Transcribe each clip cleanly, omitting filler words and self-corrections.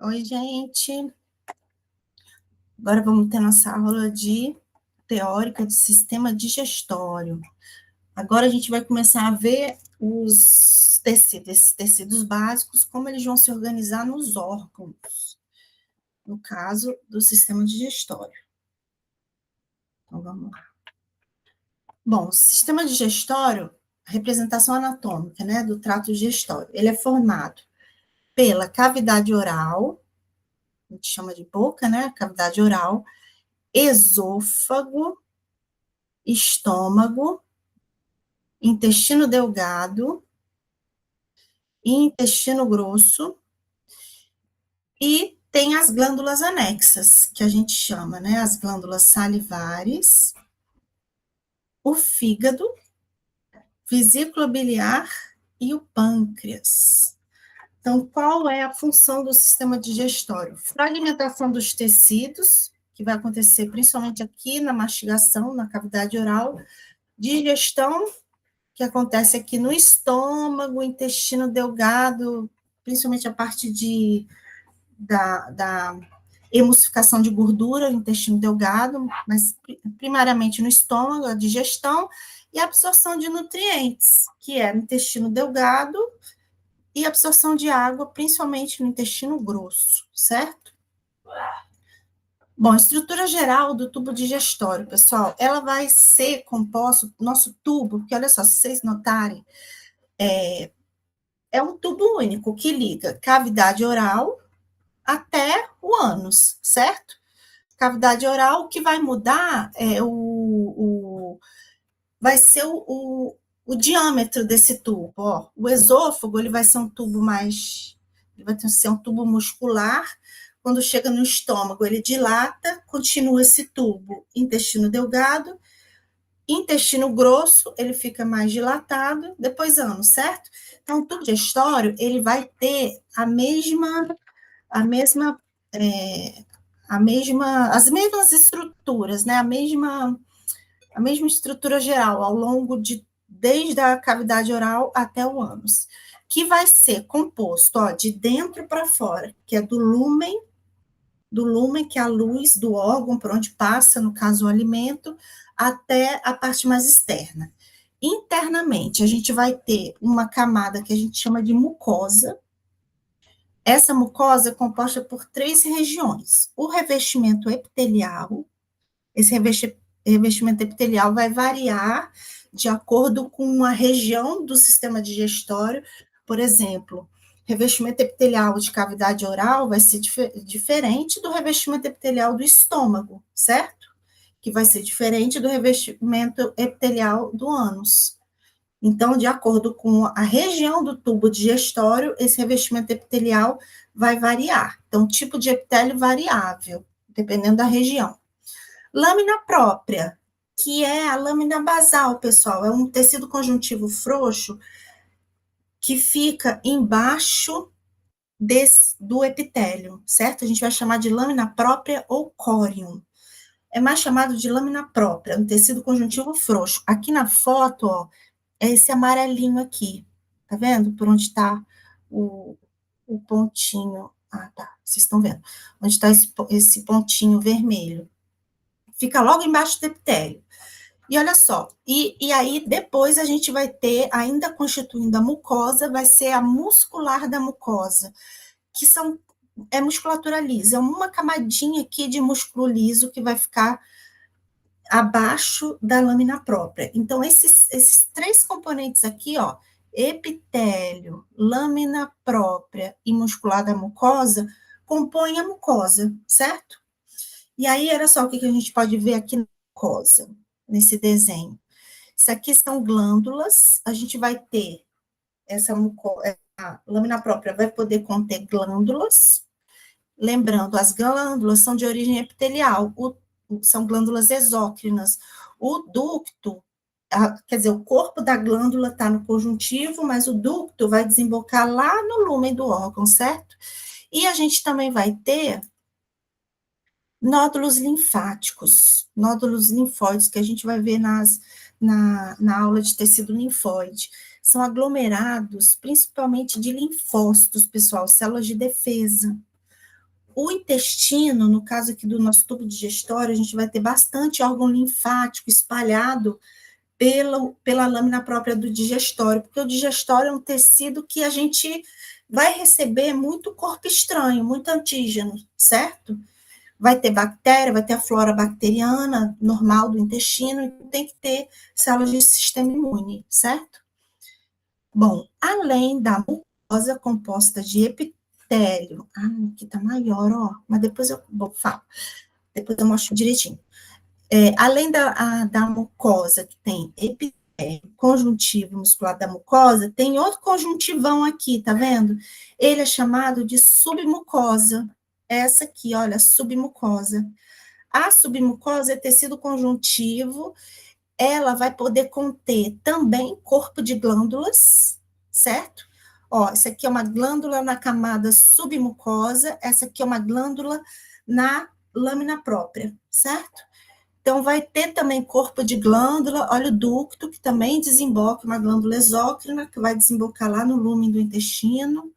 Oi, gente. Agora vamos ter nossa aula de teórica de sistema digestório. Agora a gente vai começar a ver os tecidos, esses tecidos básicos, como eles vão se organizar nos órgãos, no caso do sistema digestório. Então vamos lá. Bom, o sistema digestório, representação anatômica, né, do trato digestório, ele é formado pela cavidade oral, a gente chama de boca, né, cavidade oral, esôfago, estômago, intestino delgado e intestino grosso, e tem as glândulas anexas, que a gente chama, né, as glândulas salivares, o fígado, vesícula biliar e o pâncreas. Então, qual é a função do sistema digestório? Fragmentação dos tecidos, que vai acontecer principalmente aqui na mastigação, na cavidade oral, digestão, que acontece aqui no estômago, intestino delgado, principalmente a parte da emulsificação de gordura, intestino delgado, mas primariamente no estômago, a digestão e a absorção de nutrientes, que é no intestino delgado, e absorção de água, principalmente no intestino grosso, certo? Bom, a estrutura geral do tubo digestório, pessoal, ela vai ser composta, nosso tubo, porque olha só, se vocês notarem, é um tubo único que liga cavidade oral até o ânus, certo? Cavidade oral, o que vai mudar é vai ser o diâmetro desse tubo. Ó. O esôfago ele vai ser um tubo mais, ele vai ser um tubo muscular. Quando chega no estômago, ele dilata, continua esse tubo. Intestino delgado, intestino grosso, ele fica mais dilatado, depois ânus, certo? Então, o tubo digestório, ele vai ter a mesma, é, as mesmas estruturas, né? A mesma estrutura geral ao longo de desde a cavidade oral até o ânus, que vai ser composto, ó, de dentro para fora, que é do lumen que é a luz do órgão por onde passa, no caso o alimento, até a parte mais externa. Internamente, a gente vai ter uma camada que a gente chama de mucosa. Essa mucosa é composta por três regiões: o revestimento epitelial. Esse revestimento epitelial vai variar de acordo com a região do sistema digestório. Por exemplo, revestimento epitelial de cavidade oral vai ser diferente do revestimento epitelial do estômago, certo? Que vai ser diferente do revestimento epitelial do ânus. Então, de acordo com a região do tubo digestório, esse revestimento epitelial vai variar. Então, tipo de epitélio variável, dependendo da região. Lâmina própria, que é a lâmina basal, pessoal, é um tecido conjuntivo frouxo que fica embaixo do epitélio, certo? A gente vai chamar de lâmina própria ou corium. É mais chamado de lâmina própria, um tecido conjuntivo frouxo. Aqui na foto, ó, é esse amarelinho aqui, tá vendo? Por onde está o pontinho. Ah, tá, vocês estão vendo. Onde está esse pontinho vermelho. Fica logo embaixo do epitélio. E olha só, e aí depois a gente vai ter, ainda constituindo a mucosa, vai ser a muscular da mucosa, que é musculatura lisa, é uma camadinha aqui de músculo liso que vai ficar abaixo da lâmina própria. Então, esses três componentes aqui, ó, epitélio, lâmina própria e muscular da mucosa, compõem a mucosa, certo? E aí, era só o que a gente pode ver aqui na mucosa, nesse desenho. Isso aqui são glândulas, a gente vai ter a lâmina própria vai poder conter glândulas. Lembrando, as glândulas são de origem epitelial, são glândulas exócrinas. O ducto, quer dizer, o corpo da glândula está no conjuntivo, mas o ducto vai desembocar lá no lúmen do órgão, certo? E a gente também vai ter nódulos linfáticos, nódulos linfóides, que a gente vai ver na aula de tecido linfóide. São aglomerados, principalmente de linfócitos, pessoal, células de defesa. O intestino, no caso aqui do nosso tubo digestório, a gente vai ter bastante órgão linfático espalhado pela lâmina própria do digestório, porque o digestório é um tecido que a gente vai receber muito corpo estranho, muito antígeno, certo? Vai ter bactéria, vai ter a flora bacteriana normal do intestino, e tem que ter células de sistema imune, certo? Bom, além da mucosa composta de epitélio, aqui tá maior, ó, mas depois eu vou falar, depois eu mostro direitinho. Além da mucosa, que tem epitélio, conjuntivo muscular da mucosa, tem outro conjuntivão aqui, tá vendo? Ele é chamado de submucosa. Essa aqui, olha, submucosa. A submucosa é tecido conjuntivo, ela vai poder conter também corpo de glândulas, certo? Ó, essa aqui é uma glândula na camada submucosa, essa aqui é uma glândula na lâmina própria, certo? Então, vai ter também corpo de glândula, olha o ducto, que também desemboca, uma glândula exócrina, que vai desembocar lá no lúmen do intestino.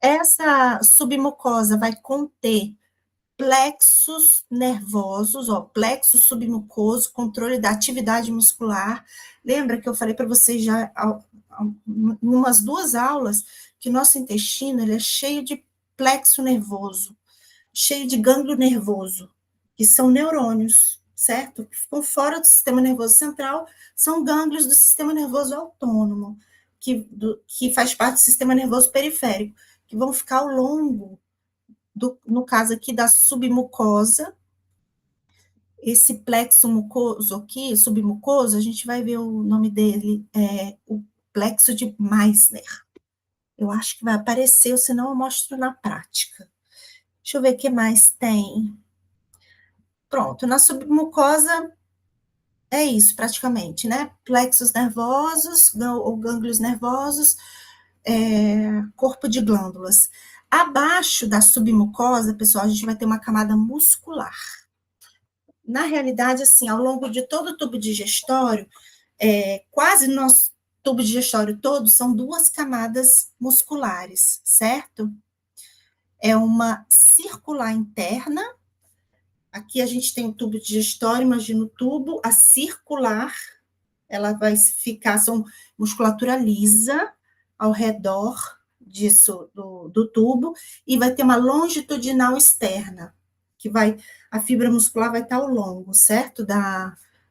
Essa submucosa vai conter plexos nervosos, ó, plexo submucoso, controle da atividade muscular. Lembra que eu falei para vocês já em umas 2 aulas que nosso intestino ele é cheio de plexo nervoso, cheio de gânglio nervoso, que são neurônios, certo? Que ficam fora do sistema nervoso central, são gânglios do sistema nervoso autônomo, que faz parte do sistema nervoso periférico, que vão ficar ao longo no caso aqui da submucosa, esse plexo mucoso aqui, submucoso, a gente vai ver o nome dele, o plexo de Meissner. Eu acho que vai aparecer, ou senão eu mostro na prática. Deixa eu ver o que mais tem. Pronto, na submucosa é isso, praticamente, né? Plexos nervosos, ou gânglios nervosos, corpo de glândulas. Abaixo da submucosa, pessoal, a gente vai ter uma camada muscular. Na realidade, assim, ao longo de todo o tubo digestório, quase nosso tubo digestório todo são 2 camadas musculares, certo? É uma circular interna. Aqui a gente tem o tubo digestório, imagina o tubo, a circular, ela vai ficar, são musculatura lisa ao redor disso, do tubo, e vai ter uma longitudinal externa, que a fibra muscular vai estar ao longo, certo?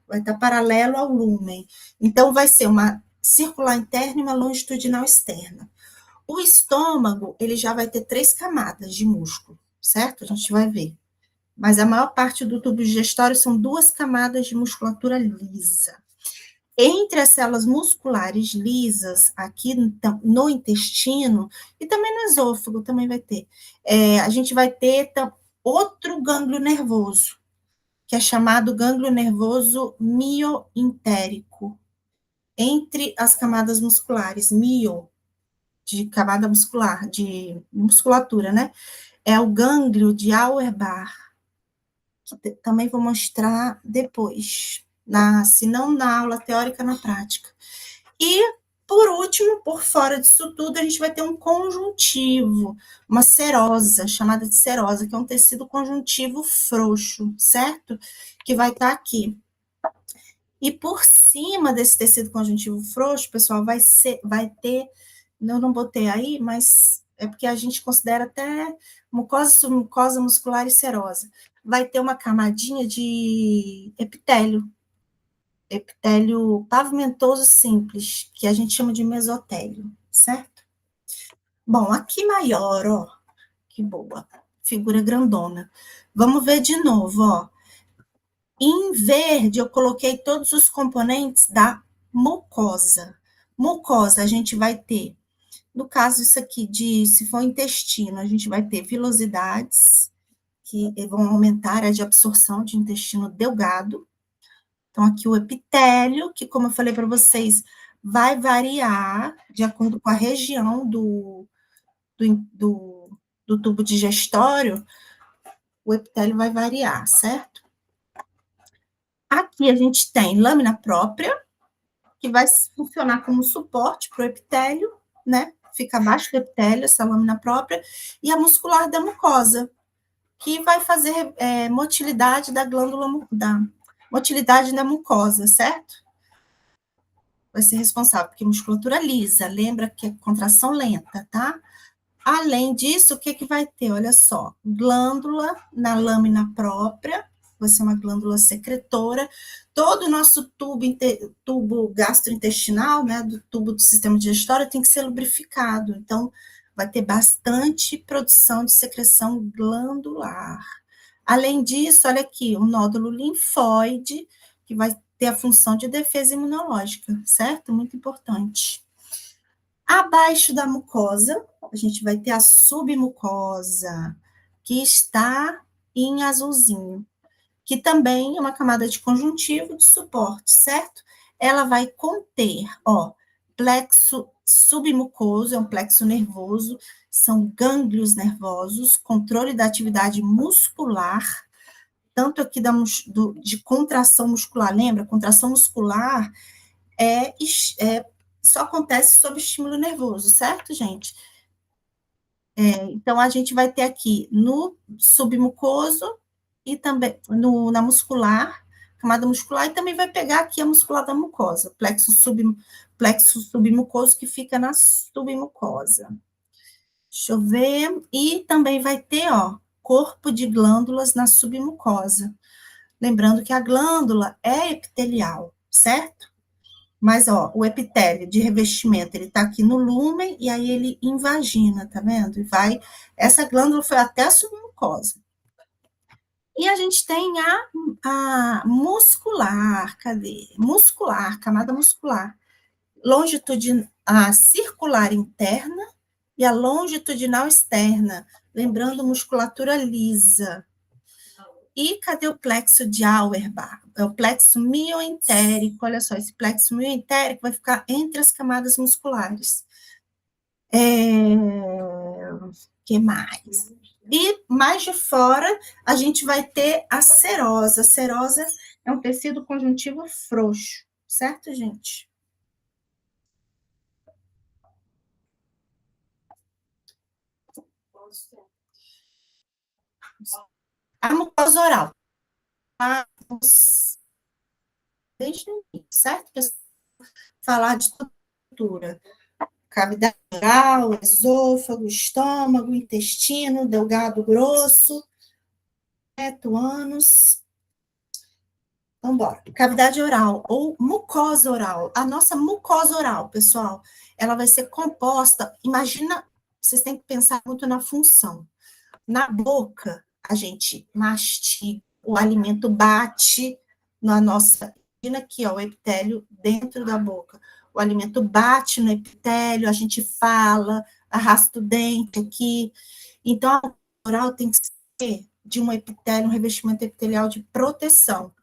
Vai estar paralelo ao lúmen. Então, vai ser uma circular interna e uma longitudinal externa. O estômago, ele já vai ter 3 camadas de músculo, certo? A gente vai ver. Mas a maior parte do tubo digestório são 2 camadas de musculatura lisa. Entre as células musculares lisas, aqui no intestino, e também no esôfago, também vai ter, a gente vai ter outro gânglio nervoso, que é chamado gânglio nervoso mioentérico. Entre as camadas musculares, de camada muscular, de musculatura, né? É o gânglio de Auerbach, que também vou mostrar depois, se não na aula teórica, na prática. E, por último, por fora disso tudo, a gente vai ter um conjuntivo, uma serosa, chamada de serosa, que é um tecido conjuntivo frouxo, certo? Que vai estar aqui. E por cima desse tecido conjuntivo frouxo, pessoal, vai ter, eu não botei aí, mas é porque a gente considera até mucosa, submucosa, muscular e serosa. Vai ter uma camadinha de epitélio pavimentoso simples, que a gente chama de mesotélio, certo? Bom, aqui maior, ó, que boa, figura grandona. Vamos ver de novo, ó. Em verde, eu coloquei todos os componentes da mucosa. Mucosa, a gente vai ter, no caso, isso aqui se for intestino, a gente vai ter vilosidades, que vão aumentar a área de absorção de intestino delgado. Então, aqui o epitélio, que, como eu falei para vocês, vai variar de acordo com a região do tubo digestório, o epitélio vai variar, certo? Aqui a gente tem lâmina própria, que vai funcionar como suporte para o epitélio, né? Fica abaixo do epitélio, essa lâmina própria, e a muscular da mucosa, que vai fazer motilidade da glândula, da motilidade da mucosa, certo? Vai ser responsável, porque musculatura lisa, lembra que é contração lenta, tá? Além disso, o que, que vai ter? Olha só, glândula na lâmina própria, vai ser uma glândula secretora, todo o nosso tubo gastrointestinal, né, do tubo do sistema digestório, tem que ser lubrificado, então vai ter bastante produção de secreção glandular. Além disso, olha aqui, um nódulo linfóide, que vai ter a função de defesa imunológica, certo? Muito importante. Abaixo da mucosa, a gente vai ter a submucosa, que está em azulzinho, que também é uma camada de conjuntivo de suporte, certo? Ela vai conter, ó, plexo submucoso, é um plexo nervoso, são gânglios nervosos, controle da atividade muscular, tanto aqui de contração muscular, lembra? Contração muscular é só acontece sob estímulo nervoso, certo, gente? Então, a gente vai ter aqui no submucoso e também na muscular, camada muscular, e também vai pegar aqui a muscular da mucosa, plexo submucoso que fica na submucosa. Deixa eu ver. E também vai ter, ó, corpo de glândulas na submucosa. Lembrando que a glândula é epitelial, certo? Mas, ó, o epitélio de revestimento, ele tá aqui no lúmen e aí ele invagina, tá vendo? E vai, essa glândula foi até a submucosa. E a gente tem a muscular, cadê? Muscular, camada muscular. A circular interna e a longitudinal externa. Lembrando, musculatura lisa. E cadê o plexo de Auerbach? É o plexo mioentérico. Olha só, esse plexo mioentérico vai ficar entre as camadas musculares. Que mais? E mais de fora, a gente vai ter a serosa. A serosa é um tecido conjuntivo frouxo, certo, gente? A mucosa oral. Desde o início, certo? Falar de estrutura. Cavidade oral, esôfago, estômago, intestino, delgado, grosso, reto, ânus. Então, bora. Cavidade oral ou mucosa oral. A nossa mucosa oral, pessoal, ela vai ser composta. Imagina, vocês têm que pensar muito na função. Na boca, a gente mastiga, o alimento bate na nossa. Imagina aqui, ó, o epitélio dentro da boca. O alimento bate no epitélio, a gente fala, arrasta o dente aqui. Então, a mucosa oral tem que ser de um epitélio, um revestimento epitelial de proteção.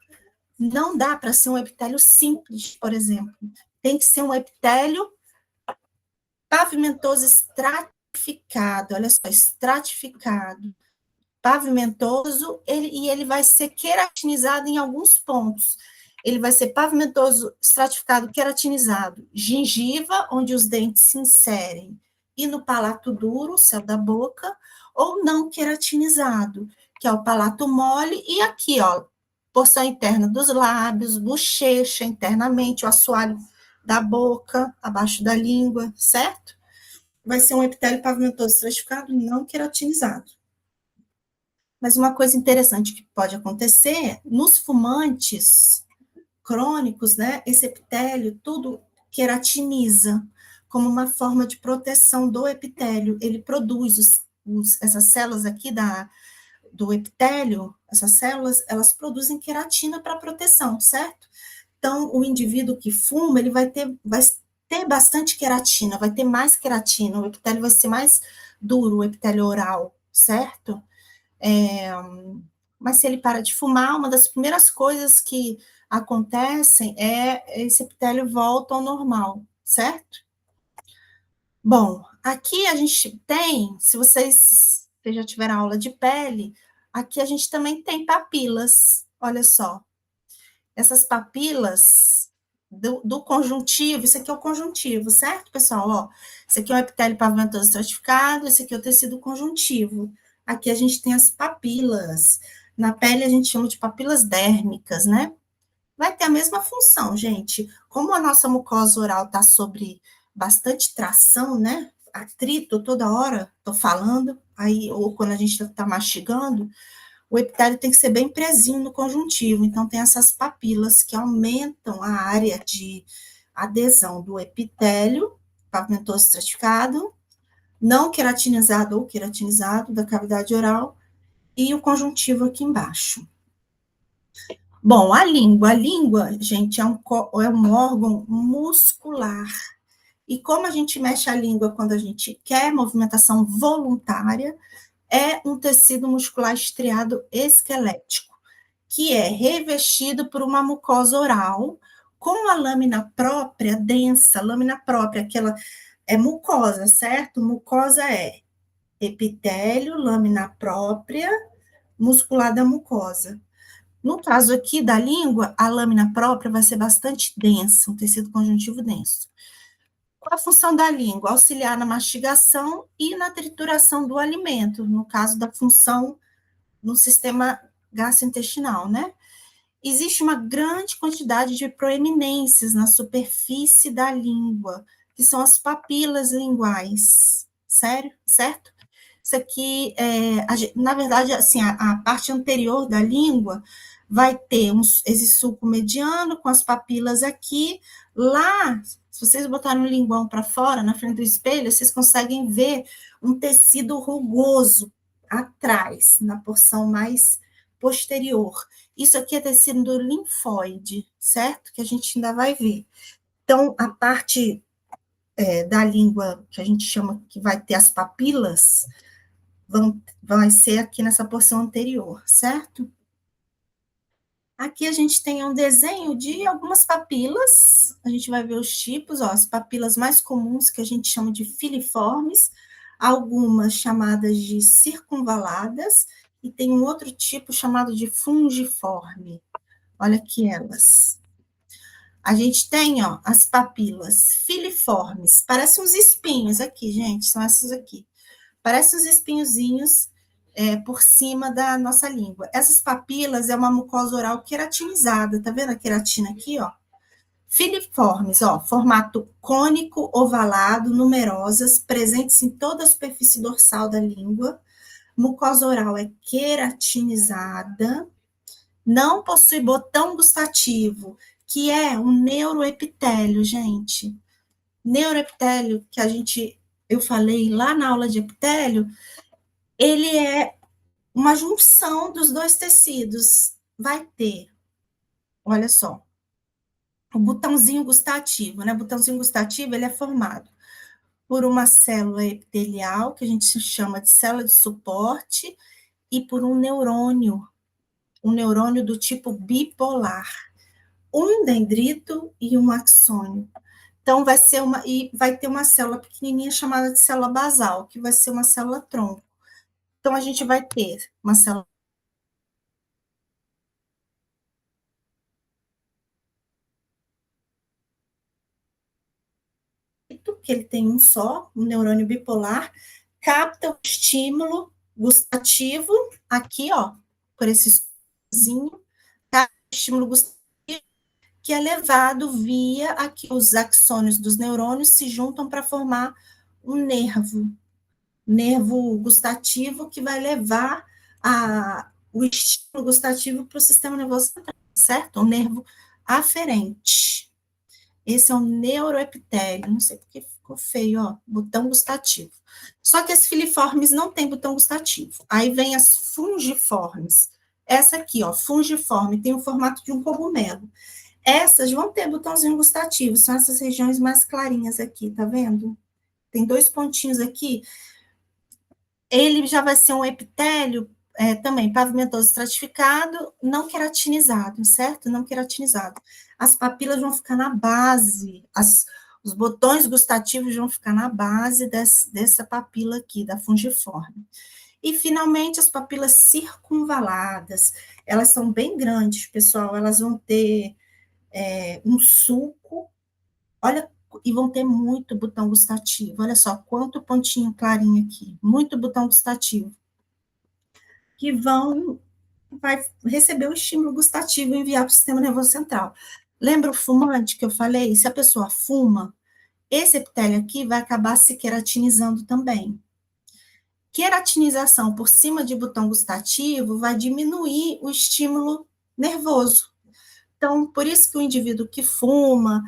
Não dá para ser um epitélio simples, por exemplo. Tem que ser um epitélio pavimentoso estratificado, olha só, estratificado, pavimentoso, ele vai ser queratinizado em alguns pontos. Ele vai ser pavimentoso, estratificado, queratinizado, gengiva, onde os dentes se inserem, e no palato duro, céu da boca, ou não queratinizado, que é o palato mole, e aqui, ó, porção interna dos lábios, bochecha internamente, o assoalho da boca, abaixo da língua, certo? Vai ser um epitélio pavimentoso estratificado, não queratinizado. Mas uma coisa interessante que pode acontecer, nos fumantes crônicos, né, esse epitélio tudo queratiniza, como uma forma de proteção do epitélio. Ele produz essas células aqui do epitélio, essas células, elas produzem queratina para proteção, certo? Então, o indivíduo que fuma, ele vai ter bastante queratina, vai ter mais queratina, o epitélio vai ser mais duro, o epitélio oral, certo? Mas se ele para de fumar, uma das primeiras coisas que acontecem é esse epitélio volta ao normal, certo? Bom, aqui a gente tem, se vocês já tiveram aula de pele, aqui a gente também tem papilas, olha só. Essas papilas do conjuntivo, isso aqui é o conjuntivo, certo, pessoal? Ó, esse aqui é o epitélio pavimentoso estratificado, esse aqui é o tecido conjuntivo. Aqui a gente tem as papilas. Na pele a gente chama de papilas dérmicas, né? Vai ter a mesma função, gente. Como a nossa mucosa oral está sobre bastante tração, né? Atrito toda hora, tô falando, aí, ou quando a gente está mastigando, o epitélio tem que ser bem presinho no conjuntivo. Então, tem essas papilas que aumentam a área de adesão do epitélio pavimentoso estratificado, não queratinizado ou queratinizado da cavidade oral, e o conjuntivo aqui embaixo. Bom, a língua, gente, é um órgão muscular. E como a gente mexe a língua quando a gente quer movimentação voluntária, é um tecido muscular estriado esquelético, que é revestido por uma mucosa oral com a lâmina própria densa, lâmina própria, aquela é mucosa, certo? Mucosa é epitélio, lâmina própria, muscular da mucosa. No caso aqui da língua, a lâmina própria vai ser bastante densa, um tecido conjuntivo denso. Qual a função da língua? Auxiliar na mastigação e na trituração do alimento, no caso da função no sistema gastrointestinal, né? Existe uma grande quantidade de proeminências na superfície da língua, que são as papilas linguais. Sério? Certo? Isso aqui, na verdade, assim, a parte anterior da língua vai ter esse sulco mediano com as papilas aqui. Lá, se vocês botarem o linguão para fora, na frente do espelho, vocês conseguem ver um tecido rugoso atrás, na porção mais posterior. Isso aqui é tecido linfóide, certo? Que a gente ainda vai ver. Então, a parte da língua que a gente chama que vai ter as papilas vai ser aqui nessa porção anterior, certo? Aqui a gente tem um desenho de algumas papilas, a gente vai ver os tipos, ó, as papilas mais comuns que a gente chama de filiformes, algumas chamadas de circunvaladas, e tem um outro tipo chamado de fungiforme. Olha aqui elas. A gente tem, ó, as papilas filiformes, parecem uns espinhos aqui, gente, são essas aqui. Parecem uns espinhozinhos por cima da nossa língua. Essas papilas é uma mucosa oral queratinizada, tá vendo a queratina aqui, ó? Filiformes, ó, formato cônico, ovalado, numerosas, presentes em toda a superfície dorsal da língua. Mucosa oral é queratinizada, não possui botão gustativo, que é um neuroepitélio, gente. Neuroepitélio, que eu falei lá na aula de epitélio, ele é uma junção dos dois tecidos. Vai ter, olha só, o botãozinho gustativo, né? O botãozinho gustativo, ele é formado por uma célula epitelial, que a gente chama de célula de suporte, e por um neurônio do tipo bipolar, um dendrito e um axônio. Então, vai ter uma célula pequenininha chamada de célula basal, que vai ser uma célula tronco. Então, a gente vai ter uma célula que ele tem um só, um neurônio bipolar, capta o estímulo gustativo, aqui, ó, por esse sozinho, capta o estímulo gustativo, que é levado via aqui, os axônios dos neurônios se juntam para formar um nervo gustativo, que vai levar o estímulo gustativo para o sistema nervoso central, certo? O nervo aferente. Esse é um neuroepitélio, não sei porque ficou feio, ó, botão gustativo. Só que as filiformes não tem botão gustativo. Aí vem as fungiformes. Essa aqui, ó, fungiforme, tem o formato de um cogumelo. Essas vão ter botãozinho gustativo, são essas regiões mais clarinhas aqui, tá vendo? Tem dois pontinhos aqui. Ele já vai ser um epitélio também pavimentoso estratificado, não queratinizado, certo? Não queratinizado. As papilas vão ficar na base, os botões gustativos vão ficar na base dessa papila aqui, da fungiforme. E, finalmente, as papilas circunvaladas, elas são bem grandes, pessoal, elas vão ter um sulco, olha, e vão ter muito botão gustativo, olha só, quanto pontinho clarinho aqui, muito botão gustativo. que vai receber o estímulo gustativo e enviar para o sistema nervoso central. Lembra o fumante que eu falei? Se a pessoa fuma, esse epitélio aqui vai acabar se queratinizando também. Queratinização por cima de botão gustativo vai diminuir o estímulo nervoso. Então, por isso que o indivíduo que fuma,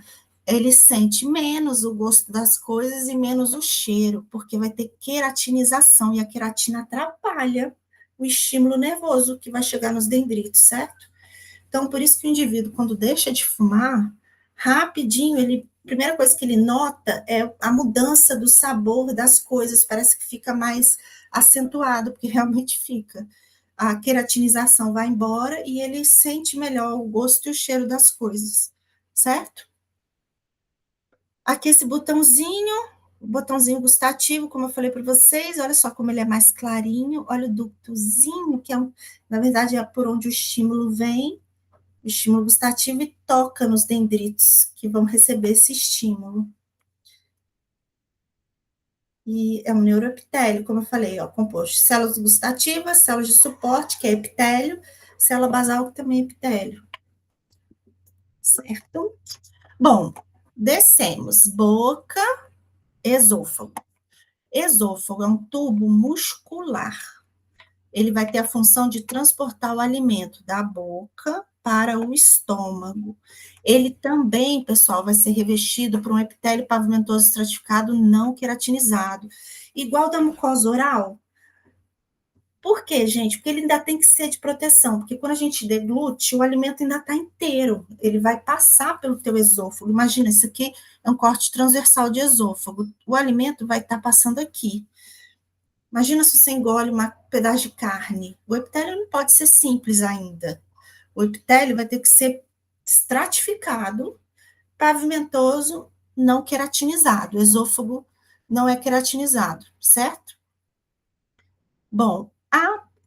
ele sente menos o gosto das coisas e menos o cheiro, porque vai ter queratinização, e a queratina atrapalha o estímulo nervoso que vai chegar nos dendritos, certo? Então, por isso que o indivíduo, quando deixa de fumar, rapidinho, a primeira coisa que ele nota é a mudança do sabor das coisas, parece que fica mais acentuado, porque realmente fica. A queratinização vai embora e ele sente melhor o gosto e o cheiro das coisas, certo? Aqui esse botãozinho, o botãozinho gustativo, como eu falei para vocês, olha só como ele é mais clarinho, olha o ductozinho, que é, na verdade, é por onde o estímulo vem, o estímulo gustativo, e toca nos dendritos que vão receber esse estímulo. E é um neuroepitélio, como eu falei, ó, composto de células gustativas, células de suporte, que é epitélio, célula basal, que também é epitélio. Certo? Bom, descemos. Boca, esôfago. Esôfago é um tubo muscular. Ele vai ter a função de transportar o alimento da boca para o estômago. Ele também, pessoal, vai ser revestido por um epitélio pavimentoso estratificado não queratinizado, igual da mucosa oral. Por quê, gente? Porque ele ainda tem que ser de proteção, porque quando a gente deglute, o alimento ainda está inteiro, ele vai passar pelo teu esôfago. Imagina, isso aqui é um corte transversal de esôfago, o alimento vai estar passando aqui. Imagina se você engole um pedaço de carne. O epitélio não pode ser simples ainda. O epitélio vai ter que ser estratificado, pavimentoso, não queratinizado. O esôfago não é queratinizado, certo? Bom,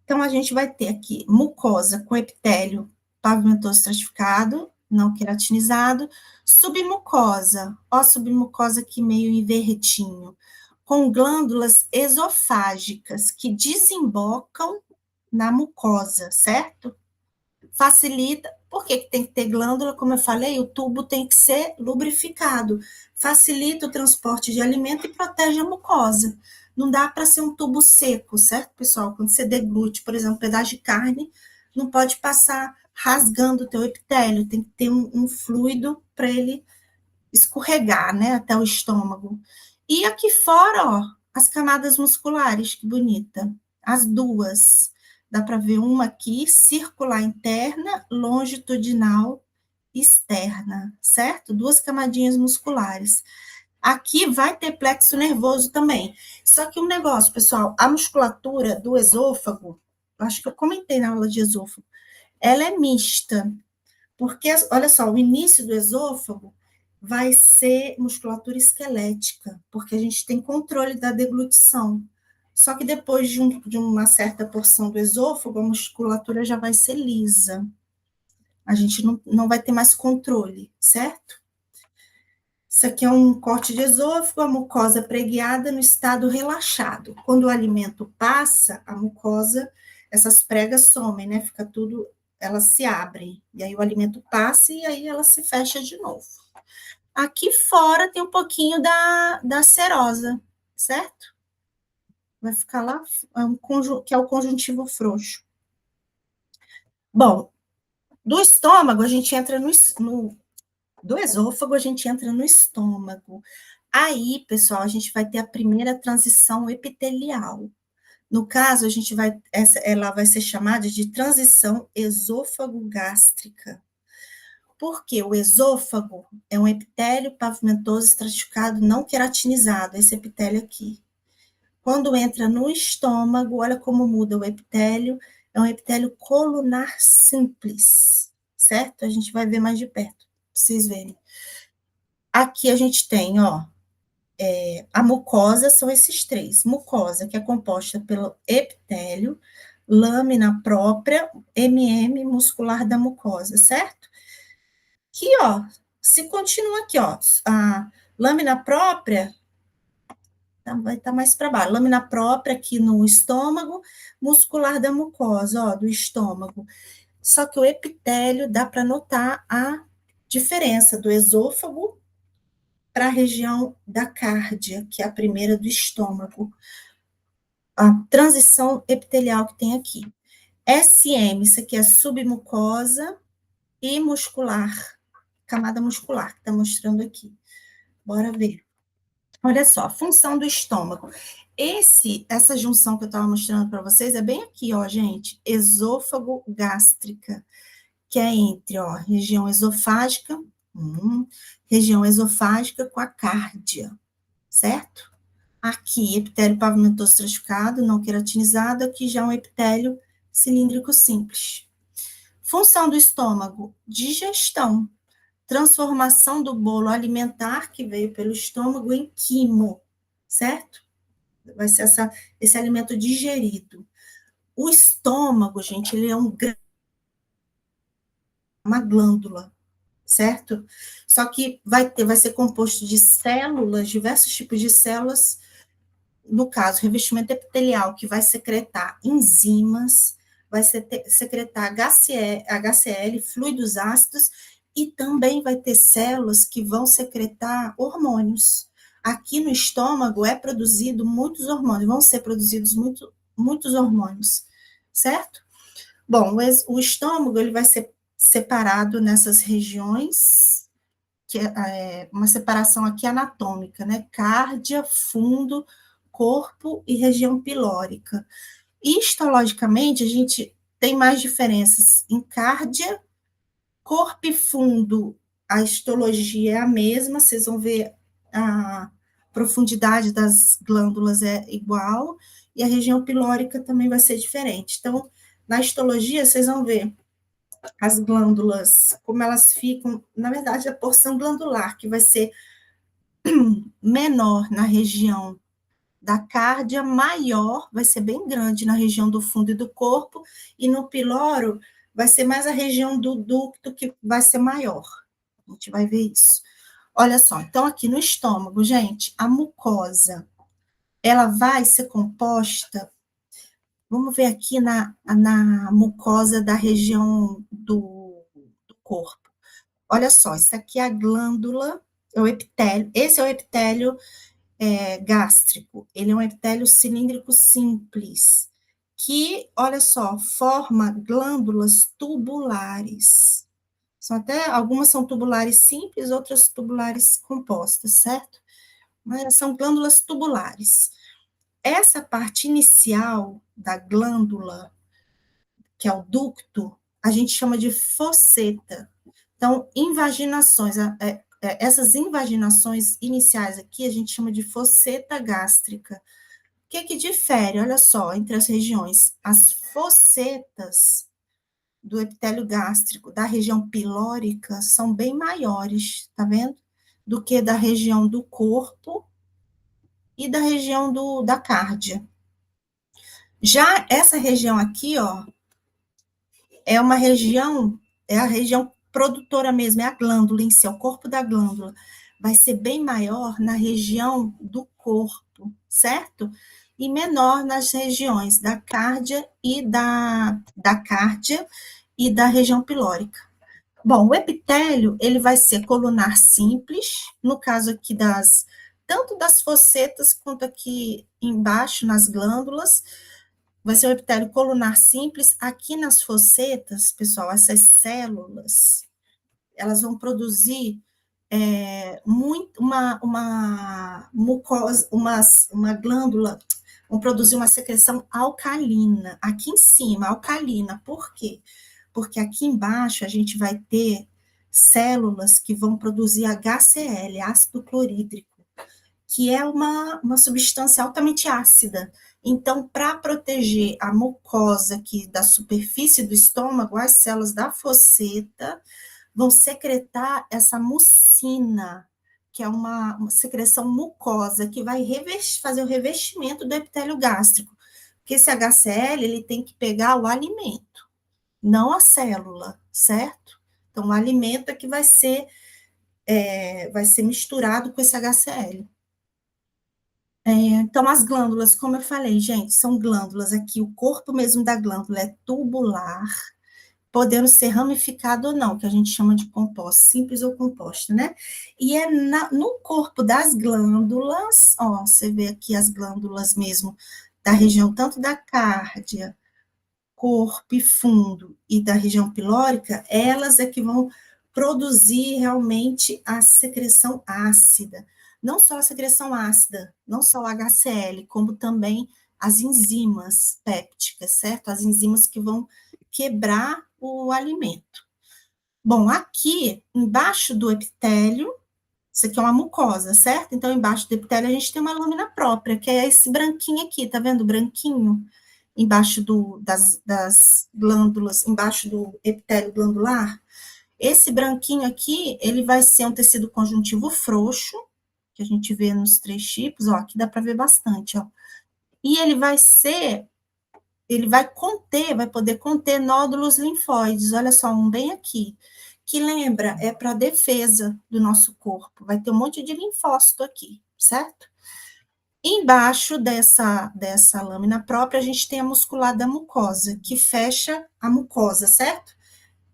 então a gente vai ter aqui mucosa com epitélio pavimentoso estratificado, não queratinizado, submucosa, ó, submucosa aqui meio em verretinho, com glândulas esofágicas que desembocam na mucosa, certo? Facilita, por que tem que ter glândula? Como eu falei, o tubo tem que ser lubrificado, facilita o transporte de alimento e protege a mucosa. Não dá para ser um tubo seco, certo, pessoal? Quando você deglute, por exemplo, um pedaço de carne, não pode passar rasgando o teu epitélio, tem que ter um fluido para ele escorregar, né, até o estômago. E aqui fora, ó, as camadas musculares, que bonita. As duas. Dá para ver uma aqui, circular interna, longitudinal externa, certo? Duas camadinhas musculares. Aqui vai ter plexo nervoso também. Só que um negócio, pessoal, a musculatura do esôfago, acho que eu comentei na aula de esôfago, ela é mista. Porque, olha só, o início do esôfago vai ser musculatura esquelética, porque a gente tem controle da deglutição. Só que depois de uma certa porção do esôfago, a musculatura já vai ser lisa. A gente não vai ter mais controle, certo? Isso aqui é um corte de esôfago, a mucosa preguiada no estado relaxado. Quando o alimento passa, a mucosa, essas pregas somem, né? Fica tudo, elas se abrem. E aí o alimento passa e aí ela se fecha de novo. Aqui fora tem um pouquinho da serosa, certo? Vai ficar lá, que é o conjuntivo frouxo. Bom, do estômago a gente entra do esôfago a gente entra no estômago. Aí, pessoal, a gente vai ter a primeira transição epitelial. No caso, ela vai ser chamada de transição esôfago-gástrica. Porque o esôfago é um epitélio pavimentoso estratificado não queratinizado, esse epitélio aqui. Quando entra no estômago, olha como muda o epitélio, é um epitélio colunar simples, certo? A gente vai ver mais de perto, pra vocês verem. Aqui a gente tem, ó, a mucosa são esses três. Mucosa, que é composta pelo epitélio, lâmina própria, MM muscular da mucosa, certo? Aqui, ó, se continua aqui, ó, a lâmina própria vai estar mais para baixo. Lâmina própria aqui no estômago, muscular da mucosa, ó, do estômago. Só que o epitélio dá para notar a diferença do esôfago para a região da cárdia, que é a primeira do estômago. A transição epitelial que tem aqui. SM, isso aqui é submucosa e muscular, camada muscular, que está mostrando aqui. Bora ver. Olha só, função do estômago. Essa junção que eu estava mostrando para vocês é bem aqui, ó, gente, esôfago gástrica, que é entre, ó, região esofágica com a cárdia, certo? Aqui, epitélio pavimentoso estratificado, não queratinizado, aqui já é um epitélio cilíndrico simples. Função do estômago, digestão, transformação do bolo alimentar que veio pelo estômago em quimo, certo? Vai ser esse alimento digerido. O estômago, gente, ele é uma glândula, certo? Só que vai ser composto de células, diversos tipos de células, no caso, revestimento epitelial, que vai secretar enzimas, vai secretar HCl, fluidos ácidos, e também vai ter células que vão secretar hormônios. Aqui no estômago é produzido muitos hormônios, vão ser produzidos muitos hormônios, certo? Bom, o estômago ele vai ser separado nessas regiões, que é uma separação aqui anatômica, né? Cárdia, fundo, corpo e região pilórica. Histologicamente, a gente tem mais diferenças em cárdia, corpo e fundo, a histologia é a mesma, vocês vão ver a profundidade das glândulas é igual, e a região pilórica também vai ser diferente. Então, na histologia, vocês vão ver as glândulas, como elas ficam, na verdade, a porção glandular, que vai ser menor na região da cárdia, maior, vai ser bem grande na região do fundo e do corpo, e no piloro vai ser mais a região do ducto que vai ser maior. A gente vai ver isso. Olha só, então aqui no estômago, gente, a mucosa, ela vai ser composta, vamos ver aqui na mucosa da região do corpo. Olha só, isso aqui é a glândula, é o epitélio, esse é o epitélio gástrico, ele é um epitélio cilíndrico simples, que, olha só, forma glândulas tubulares. Algumas são tubulares simples, outras tubulares compostas, certo? Mas são glândulas tubulares. Essa parte inicial da glândula, que é o ducto, a gente chama de fosseta. Então, invaginações, essas invaginações iniciais aqui, a gente chama de fosseta gástrica. O que difere, olha só, entre as regiões? As fossetas do epitélio gástrico da região pilórica são bem maiores, tá vendo? Do que da região do corpo e da região da cárdia. Já essa região aqui, ó, é a região produtora mesmo, é a glândula em si, é o corpo da glândula. Vai ser bem maior na região do corpo, certo? E menor nas regiões da cárdia e da região pilórica. Bom, o epitélio, ele vai ser colunar simples, no caso aqui tanto das fossetas quanto aqui embaixo nas glândulas, vai ser um epitélio colunar simples. Aqui nas fossetas, pessoal, essas células, elas vão produzir uma mucosa, uma glândula, vão produzir uma secreção alcalina, aqui em cima, alcalina. Por quê? Porque aqui embaixo a gente vai ter células que vão produzir HCl, ácido clorídrico, que é uma substância altamente ácida. Então, para proteger a mucosa aqui da superfície do estômago, as células da fosseta vão secretar essa mucina, que é uma secreção mucosa, que vai fazer o revestimento do epitélio gástrico. Porque esse HCl, ele tem que pegar o alimento, não a célula, certo? Então, o alimento é que vai ser, misturado com esse HCl. Então, as glândulas, como eu falei, gente, são glândulas aqui, o corpo mesmo da glândula é tubular, podendo ser ramificado ou não, que a gente chama de composta, simples ou composta, né? E é no corpo das glândulas, ó, você vê aqui as glândulas mesmo da região tanto da cárdia, corpo e fundo e da região pilórica, elas é que vão produzir realmente a secreção ácida. Não só a secreção ácida, não só o HCl, como também as enzimas pépticas, certo? As enzimas que vão quebrar o alimento. Bom, aqui embaixo do epitélio, isso aqui é uma mucosa, certo? Então, embaixo do epitélio a gente tem uma lâmina própria, que é esse branquinho aqui, tá vendo? Branquinho, embaixo das glândulas, embaixo do epitélio glandular. Esse branquinho aqui, ele vai ser um tecido conjuntivo frouxo, que a gente vê nos três tipos, ó, aqui dá para ver bastante, ó. E ele vai conter, vai poder conter nódulos linfóides, olha só, um bem aqui, que lembra, é para defesa do nosso corpo, vai ter um monte de linfócito aqui, certo? Embaixo dessa lâmina própria, a gente tem a muscular da mucosa, que fecha a mucosa, certo?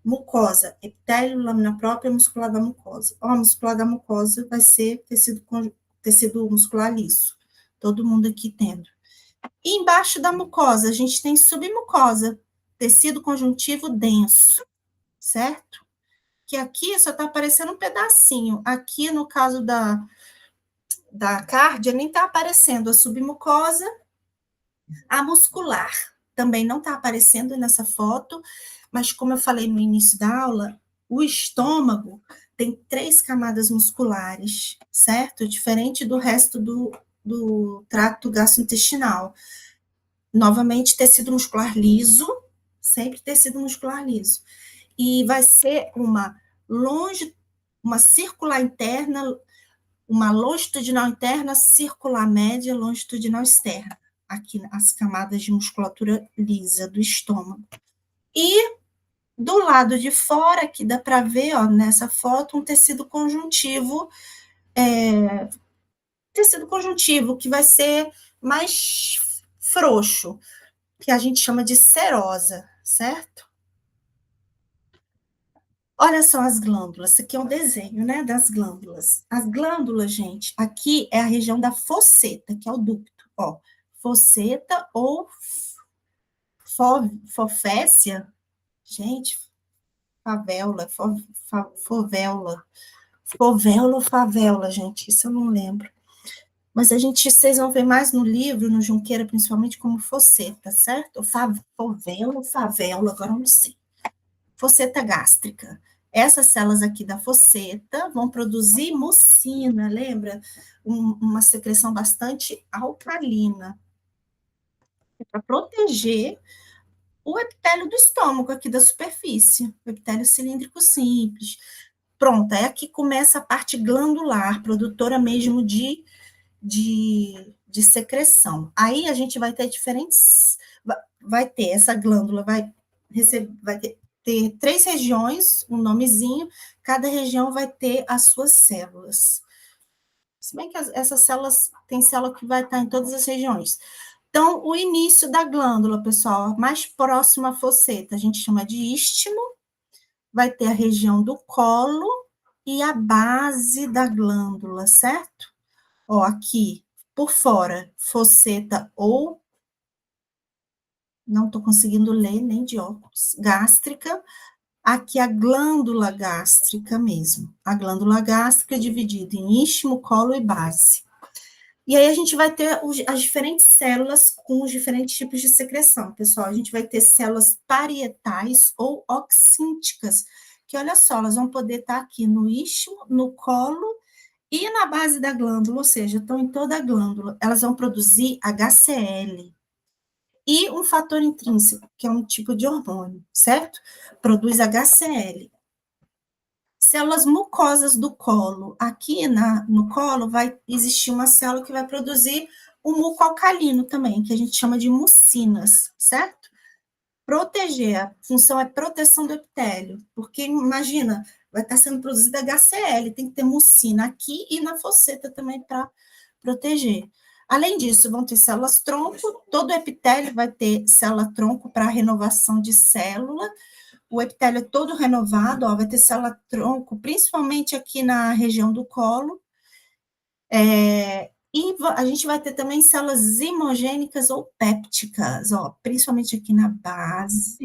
Mucosa, epitélio, lâmina própria, muscular da mucosa. Ó, a muscular da mucosa vai ser tecido muscular liso. Todo mundo aqui tendo. E embaixo da mucosa, a gente tem submucosa, tecido conjuntivo denso, certo? Que aqui só está aparecendo um pedacinho. Aqui, no caso da cárdia, nem está aparecendo a submucosa, a muscular também não está aparecendo nessa foto, mas como eu falei no início da aula, o estômago tem 3 camadas musculares, certo? Diferente do resto do trato gastrointestinal. Novamente, tecido muscular liso, sempre tecido muscular liso. E vai ser uma circular interna, uma longitudinal interna, circular média, longitudinal externa. Aqui as camadas de musculatura lisa do estômago. E do lado de fora, que dá para ver, ó, nessa foto, um tecido conjuntivo que vai ser mais frouxo, que a gente chama de serosa, certo? Olha só as glândulas, isso aqui é um desenho, né, das glândulas. As glândulas, gente, aqui é a região da fosseta, que é o ducto, ó. Fosseta ou fofécia, gente, fovéula, fovéula ou favela, gente, isso eu não lembro. Mas vocês vão ver mais no livro, no Junqueira, principalmente, como fosseta, certo? Fovéula ou favela, agora eu não sei. Fosseta gástrica. Essas células aqui da fosseta vão produzir mucina, lembra? Uma secreção bastante alcalina, para proteger o epitélio do estômago aqui da superfície, o epitélio cilíndrico simples. Pronto, é aqui começa a parte glandular, produtora mesmo de secreção. Aí a gente vai ter diferentes, vai ter essa glândula, vai ter 3 regiões, um nomezinho, cada região vai ter as suas células. Se bem que essas células, tem célula que vai estar em todas as regiões. Então, o início da glândula, pessoal, mais próximo à fosseta, a gente chama de istmo, vai ter a região do colo e a base da glândula, certo? Ó, aqui, por fora, fosseta ou, não estou conseguindo ler nem de óculos, gástrica, aqui a glândula gástrica mesmo. A glândula gástrica é dividida em istmo, colo e base. E aí a gente vai ter as diferentes células com os diferentes tipos de secreção, pessoal. A gente vai ter células parietais ou oxínticas, que olha só, elas vão poder estar aqui no istmo, no colo e na base da glândula, ou seja, estão em toda a glândula. Elas vão produzir HCl e um fator intrínseco, que é um tipo de hormônio, certo? Produz HCl. Células mucosas do colo. Aqui no colo vai existir uma célula que vai produzir um muco alcalino também, que a gente chama de mucinas, certo? Proteger, a função é proteção do epitélio, porque imagina, vai estar sendo produzida HCl, tem que ter mucina aqui e na fosseta também para proteger. Além disso, vão ter células-tronco, todo o epitélio vai ter célula-tronco para renovação de célula. O epitélio é todo renovado, ó, vai ter célula-tronco, principalmente aqui na região do colo. E a gente vai ter também células imogênicas ou pépticas, ó, principalmente aqui na base,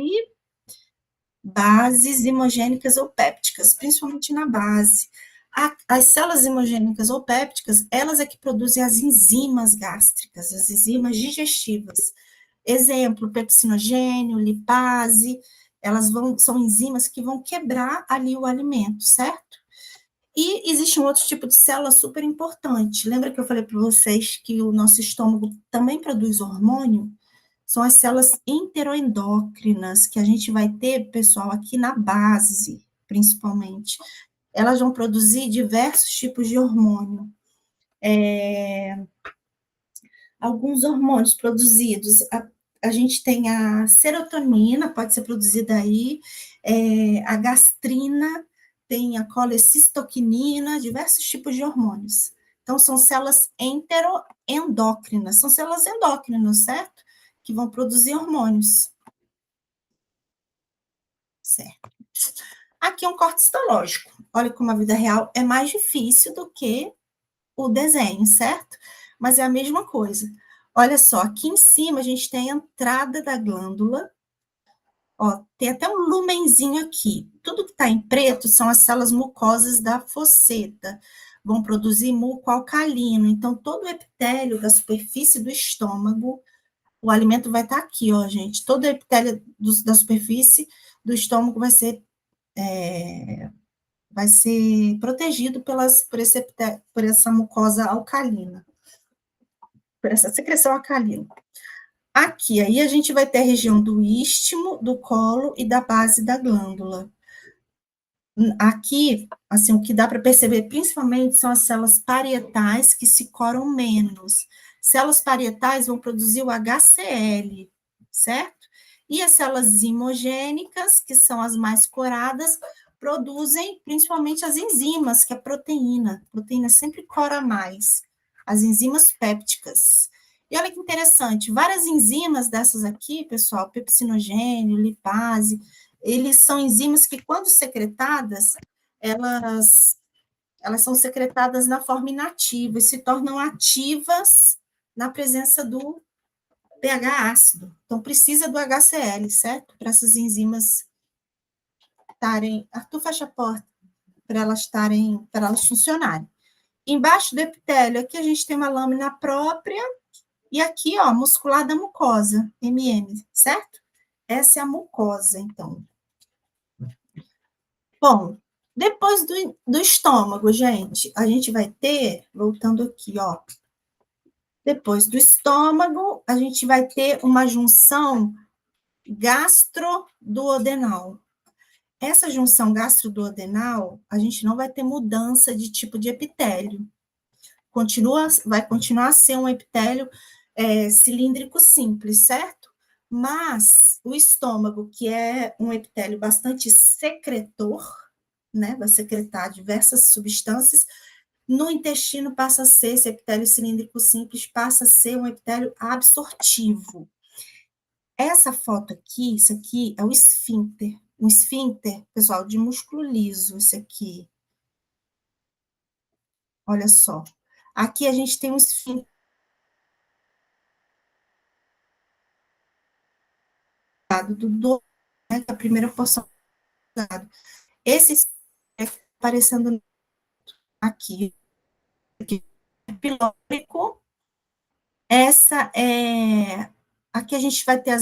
bases imogênicas ou pépticas, principalmente na base. As células imogênicas ou pépticas, elas é que produzem as enzimas gástricas, as enzimas digestivas. Exemplo, pepsinogênio, lipase, são enzimas que vão quebrar ali o alimento, certo? E existe um outro tipo de célula super importante. Lembra que eu falei para vocês que o nosso estômago também produz hormônio? São as células enteroendócrinas, que a gente vai ter, pessoal, aqui na base, principalmente. Elas vão produzir diversos tipos de hormônio. Alguns hormônios produzidos, a gente tem a serotonina, pode ser produzida aí, a gastrina, tem a colecistoquinina, diversos tipos de hormônios. Então, são células enteroendócrinas, são células endócrinas, certo? Que vão produzir hormônios. Certo. Aqui é um corte histológico. Olha como a vida real é mais difícil do que o desenho, certo? Mas é a mesma coisa. Olha só, aqui em cima a gente tem a entrada da glândula. Ó, tem até um lumenzinho aqui. Tudo que está em preto são as células mucosas da fosseta. Vão produzir muco alcalino. Então, todo o epitélio da superfície do estômago, o alimento vai estar aqui, ó, gente. Todo o epitélio da superfície do estômago vai ser protegido por essa mucosa alcalina, por essa secreção alcalina. Aqui, aí a gente vai ter a região do istmo, do colo e da base da glândula. Aqui, assim, o que dá para perceber principalmente são as células parietais que se coram menos. Células parietais vão produzir o HCl, certo? E as células imogênicas, que são as mais coradas, produzem principalmente as enzimas, que é a proteína. A proteína sempre cora mais. As enzimas pépticas. E olha que interessante, várias enzimas dessas aqui, pessoal, pepsinogênio, lipase, eles são enzimas que, quando secretadas, elas, elas são secretadas na forma inativa e se tornam ativas na presença do pH ácido. Então, precisa do HCl, certo? Para essas enzimas estarem... Arthur, fecha a porta para elas funcionarem. Embaixo do epitélio, aqui a gente tem uma lâmina própria e aqui, ó, muscular da mucosa, MM, certo? Essa é a mucosa, então. Bom, depois do estômago, gente, a gente vai ter, voltando aqui, ó, depois do estômago, a gente vai ter uma junção gastroduodenal. Essa junção gastroduodenal, a gente não vai ter mudança de tipo de epitélio. Vai continuar a ser um epitélio cilíndrico simples, certo? Mas o estômago, que é um epitélio bastante secretor, né, vai secretar diversas substâncias, no intestino passa a ser, esse epitélio cilíndrico simples passa a ser um epitélio absortivo. Essa foto aqui, isso aqui é o esfíncter. Um esfíncter, pessoal, de músculo liso, esse aqui. Olha só. Aqui a gente tem um esfíncter do né, a primeira porção. Esse é aparecendo aqui, pilórico. Essa é... Aqui a gente vai ter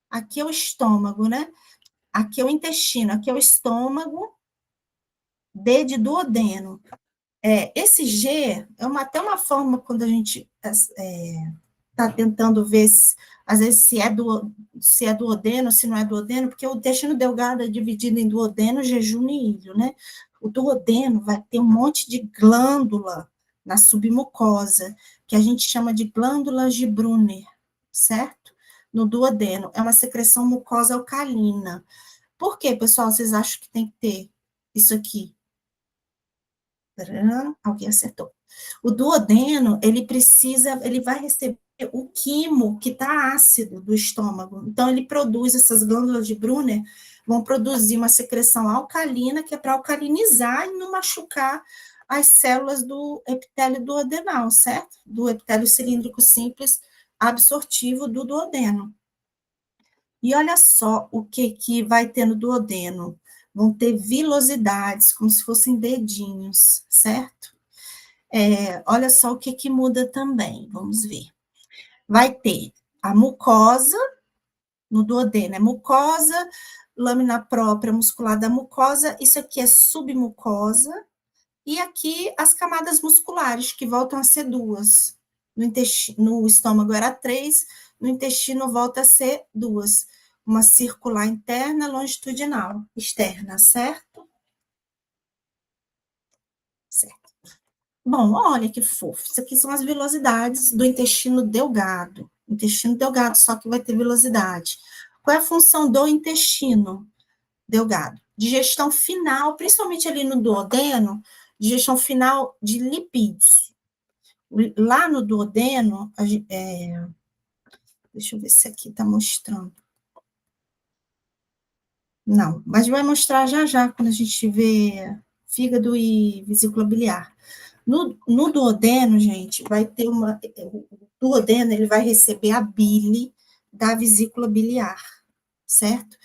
aqui é o estômago, né? Aqui é o intestino, aqui é o estômago, D de duodeno. Esse G é até uma forma quando a gente está tentando ver, às vezes, se é duodeno, se não é duodeno, porque o intestino delgado é dividido em duodeno, jejum e ilho, né? O duodeno vai ter um monte de glândula na submucosa, que a gente chama de glândulas de Brunner, certo? No duodeno. É uma secreção mucosa alcalina. Por que, pessoal, vocês acham que tem que ter isso aqui? Alguém acertou. O duodeno, ele vai receber o quimo que está ácido do estômago. Então, ele produz, essas glândulas de Brunner vão produzir uma secreção alcalina, que é para alcalinizar e não machucar as células do epitélio duodenal, certo? Do epitélio cilíndrico simples absortivo do duodeno. E olha só o que vai ter no duodeno. Vão ter vilosidades, como se fossem dedinhos, certo? Olha só o que muda também, vamos ver. Vai ter a mucosa, no duodeno é mucosa, lâmina própria muscular da mucosa, isso aqui é submucosa, e aqui as camadas musculares, que voltam a ser duas. No estômago era três, no intestino volta a ser duas. Uma circular interna, longitudinal, externa, certo? Certo. Bom, olha que fofo. Isso aqui são as vilosidades do intestino delgado. Intestino delgado, só que vai ter vilosidade. Qual é a função do intestino delgado? Digestão final, principalmente ali no duodeno, digestão final de lipídios. Lá no duodeno, deixa eu ver se aqui está mostrando. Não, mas vai mostrar já já, quando a gente vê fígado e vesícula biliar. No duodeno, gente, vai ter o duodeno, ele vai receber a bile da vesícula biliar, certo?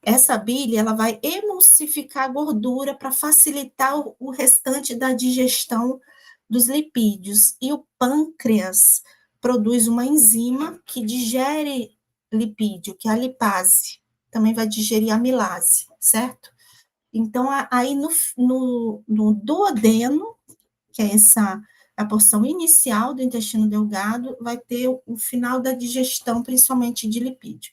Essa bile, ela vai emulsificar a gordura para facilitar o restante da digestão dos lipídios. E o pâncreas produz uma enzima que digere lipídio, que é a lipase. Também vai digerir a amilase, certo? Então, aí no duodeno, que é a porção inicial do intestino delgado, vai ter o final da digestão, principalmente de lipídio.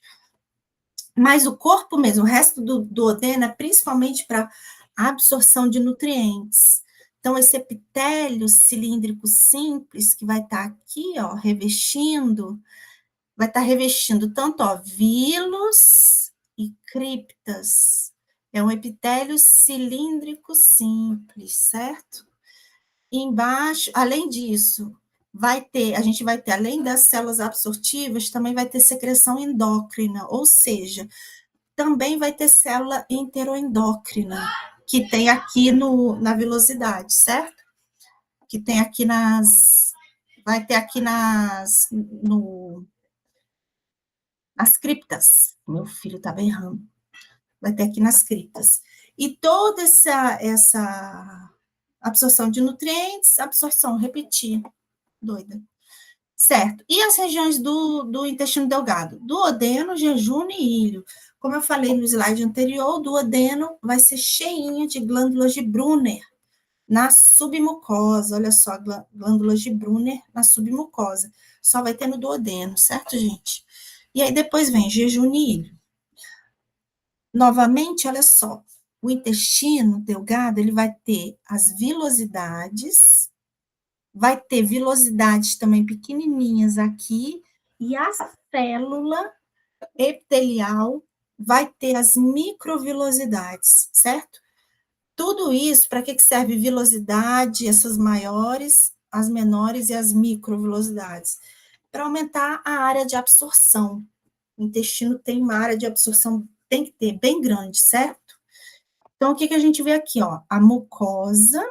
Mas o corpo mesmo, o resto do duodeno é principalmente para absorção de nutrientes. Então, esse epitélio cilíndrico simples, que vai estar aqui, ó, revestindo, vai estar revestindo tanto, ó, vilos e criptas. É um epitélio cilíndrico simples, certo? E embaixo, além disso, a gente vai ter, além das células absortivas, também vai ter secreção endócrina, ou seja, também vai ter célula enteroendócrina, que tem aqui na vilosidade, certo? Que tem aqui vai ter aqui nas criptas. Meu filho tá berrando. Vai ter aqui nas criptas. E toda essa absorção de nutrientes, absorção, repetir, doida. Certo. E as regiões do intestino delgado? Duodeno, jejum e ilho. Como eu falei no slide anterior, o duodeno vai ser cheinho de glândulas de Brunner na submucosa. Olha só, glândulas de Brunner na submucosa. Só vai ter no duodeno, certo, gente? E aí depois vem jejum e ilho. Novamente, olha só, o intestino delgado, ele vai ter as vilosidades, vai ter vilosidades também pequenininhas aqui, e a célula epitelial vai ter as microvilosidades, certo? Tudo isso, para que serve vilosidade, essas maiores, as menores e as microvilosidades? Para aumentar a área de absorção. O intestino tem uma área de absorção, tem que ter, bem grande, certo? Então, o que a gente vê aqui, ó? A mucosa,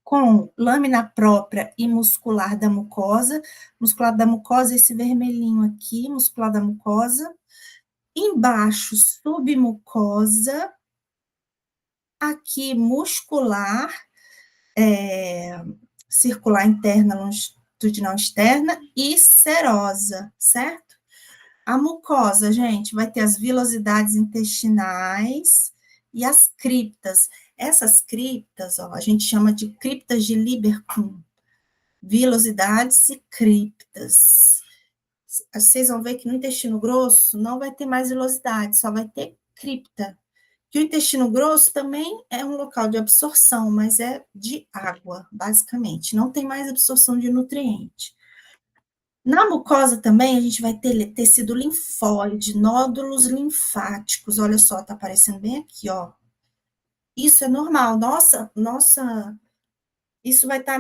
com lâmina própria e muscular da mucosa. Muscular da mucosa, esse vermelhinho aqui, muscular da mucosa. Embaixo, submucosa. Aqui, muscular, circular interna, longitudinal externa e serosa, certo? A mucosa, gente, vai ter as vilosidades intestinais e as criptas. Essas criptas, ó, a gente chama de criptas de Lieberkühn. Vilosidades e criptas. Vocês vão ver que no intestino grosso não vai ter mais vilosidade, só vai ter cripta. Que o intestino grosso também é um local de absorção, mas é de água, basicamente. Não tem mais absorção de nutriente. Na mucosa também a gente vai ter tecido linfóide, nódulos linfáticos. Olha só, tá aparecendo bem aqui, ó. Isso é normal. Nossa Isso vai estar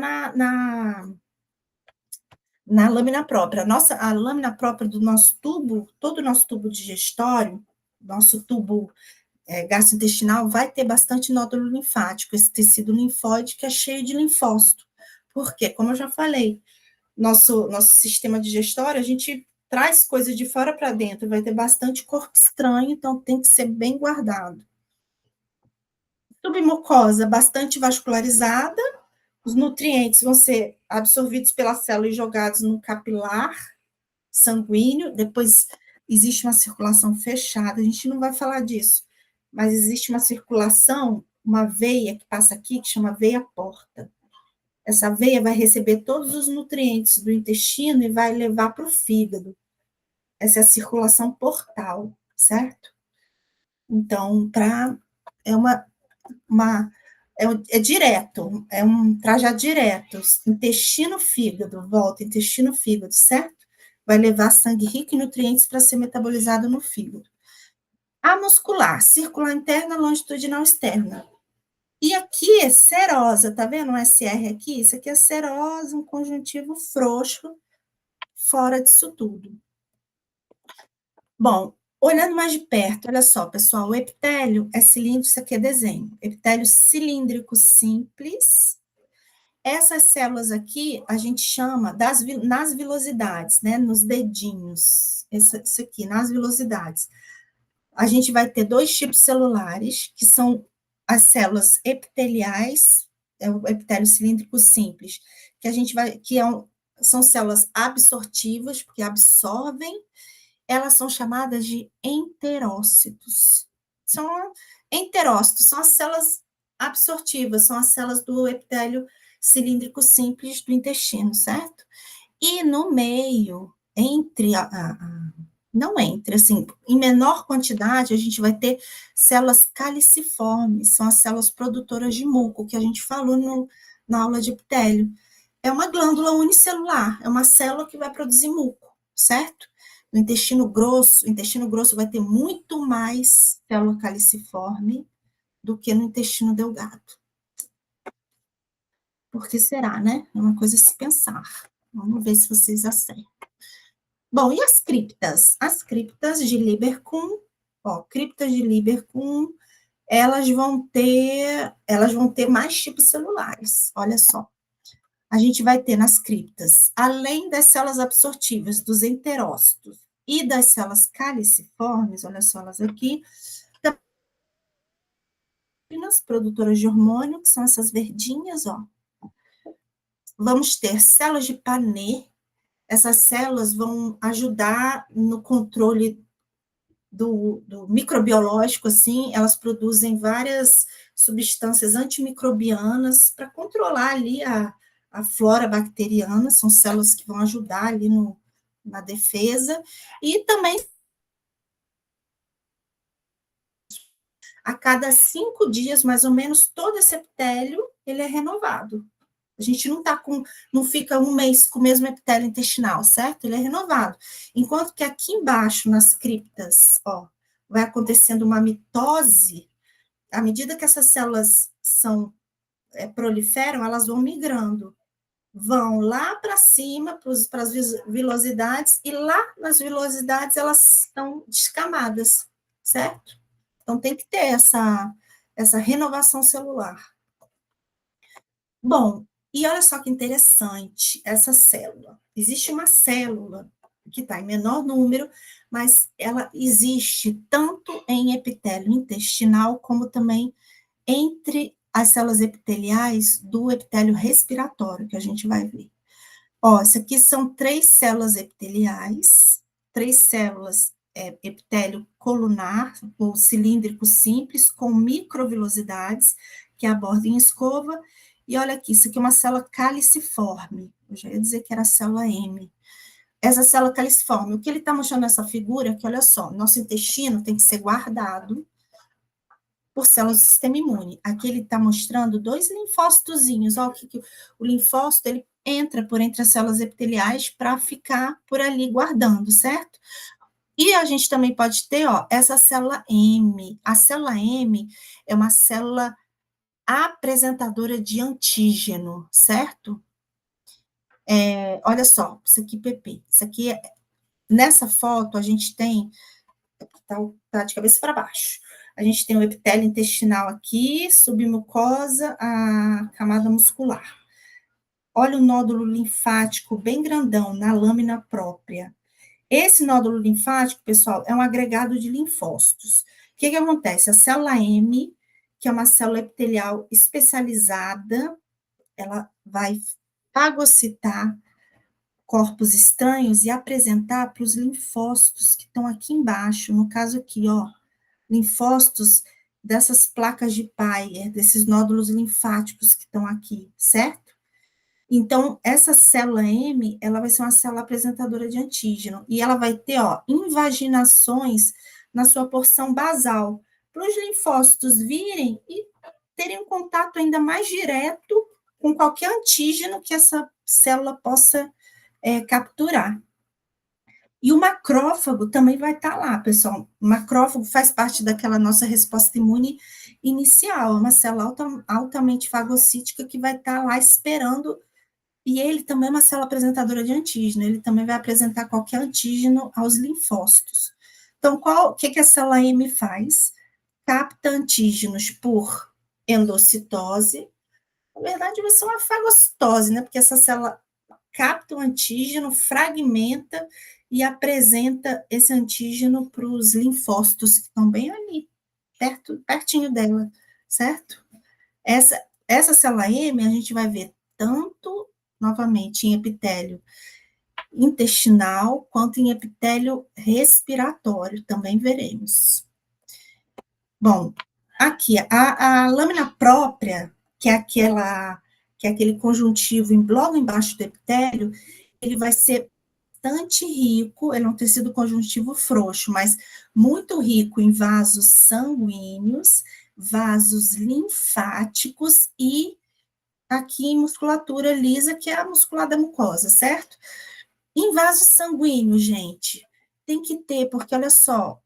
na lâmina própria. A lâmina própria do nosso tubo, todo o nosso tubo digestório, nosso tubo gastrointestinal, vai ter bastante nódulo linfático, esse tecido linfóide que é cheio de linfócito. Por quê? Como eu já falei, nosso sistema digestório, a gente traz coisas de fora para dentro, vai ter bastante corpo estranho, então tem que ser bem guardado. Submucosa bastante vascularizada, os nutrientes vão ser absorvidos pela célula e jogados no capilar sanguíneo, depois existe uma circulação fechada, a gente não vai falar disso, mas existe uma circulação, uma veia que passa aqui, que chama veia porta. Essa veia vai receber todos os nutrientes do intestino e vai levar para o fígado. Essa é a circulação portal, certo? Então, é é direto, é um trajeto direto, intestino-fígado, volta, intestino-fígado, certo? Vai levar sangue rico em nutrientes para ser metabolizado no fígado. A muscular, circular interna, longitudinal externa. E aqui é serosa, tá vendo um SR aqui? Isso aqui é serosa, um conjuntivo frouxo, fora disso tudo. Bom, olhando mais de perto, olha só, pessoal, o epitélio é cilíndrico, isso aqui é desenho. Epitélio cilíndrico simples. Essas células aqui, a gente chama nas vilosidades, né, nos dedinhos, isso aqui, nas vilosidades. A gente vai ter dois tipos celulares, que são as células epiteliais, é o epitélio cilíndrico simples, que a gente vai, são células absortivas, porque absorvem, elas são chamadas de enterócitos. São enterócitos, são as células absortivas, são as células do epitélio cilíndrico simples do intestino, certo? E no meio, não entre, assim, em menor quantidade, a gente vai ter células caliciformes, são as células produtoras de muco, que a gente falou na aula de epitélio. É uma glândula unicelular, é uma célula que vai produzir muco, certo? No o intestino grosso vai ter muito mais célula caliciforme do que no intestino delgado. Por que será, né? É uma coisa a se pensar. Vamos ver se vocês acertam. Bom, e as criptas? As criptas de Lieberkühn, criptas de Lieberkühn, elas vão ter mais tipos celulares. Olha só. A gente vai ter nas criptas, além das células absortivas, dos enterócitos e das células caliciformes, olha só elas aqui, produtoras de hormônio, que são essas verdinhas, ó. Vamos ter células de Panet, essas células vão ajudar no controle do microbiológico, assim, elas produzem várias substâncias antimicrobianas para controlar ali a flora bacteriana, são células que vão ajudar ali na defesa, e também a cada 5 dias, mais ou menos, todo esse epitélio, ele é renovado. A gente não fica um mês com o mesmo epitélio intestinal, certo? Ele é renovado. Enquanto que aqui embaixo, nas criptas, ó, vai acontecendo uma mitose, à medida que essas células proliferam, elas vão migrando. Vão lá para cima, para as vilosidades, e lá nas vilosidades elas estão descamadas, certo? Então tem que ter essa renovação celular. Bom, e olha só que interessante essa célula. Existe uma célula que está em menor número, mas ela existe tanto em epitélio intestinal, como também entre as células epiteliais do epitélio respiratório, que a gente vai ver. Ó, isso aqui são 3 células epiteliais, 3 células epitélio colunar, ou cilíndrico simples, com microvilosidades, que abordam em escova. E olha aqui, isso aqui é uma célula caliciforme. Eu já ia dizer que era a célula M. Essa célula caliciforme, o que ele está mostrando nessa figura é que, olha só, nosso intestino tem que ser guardado por células do sistema imune. Aqui ele está mostrando 2 linfócitozinhos. Olha que o linfócito, ele entra por entre as células epiteliais para ficar por ali guardando, certo? E a gente também pode ter, ó, essa célula M. A célula M é uma célula apresentadora de antígeno, certo? Olha só, isso aqui, PP. Isso aqui, nessa foto, a gente tem, tá de cabeça para baixo. A gente tem o epitélio intestinal aqui, submucosa, a camada muscular. Olha o nódulo linfático bem grandão na lâmina própria. Esse nódulo linfático, pessoal, é um agregado de linfócitos. O que acontece? A célula M, que é uma célula epitelial especializada, ela vai fagocitar corpos estranhos e apresentar para os linfócitos que estão aqui embaixo, no caso aqui, ó, linfócitos dessas placas de Peyer, desses nódulos linfáticos que estão aqui, certo? Então, essa célula M, ela vai ser uma célula apresentadora de antígeno, e ela vai ter, ó, invaginações na sua porção basal, para os linfócitos virem e terem um contato ainda mais direto com qualquer antígeno que essa célula possa capturar. E o macrófago também vai estar lá, pessoal. O macrófago faz parte daquela nossa resposta imune inicial, é uma célula altamente fagocítica que vai estar lá esperando, e ele também é uma célula apresentadora de antígeno, ele também vai apresentar qualquer antígeno aos linfócitos. Então, o que a célula M faz? Capta antígenos por endocitose, na verdade vai ser uma fagocitose, né, porque essa célula capta o antígeno, fragmenta e apresenta esse antígeno para os linfócitos que estão bem ali, pertinho dela, certo? Essa célula M a gente vai ver tanto, novamente, em epitélio intestinal, quanto em epitélio respiratório, também veremos. Bom, aqui, a lâmina própria, que é aquele conjuntivo logo embaixo do epitélio, ele vai ser bastante rico, ele é um tecido conjuntivo frouxo, mas muito rico em vasos sanguíneos, vasos linfáticos e aqui em musculatura lisa, que é a muscular da mucosa, certo? Em vaso sanguíneo, gente, tem que ter, porque olha só,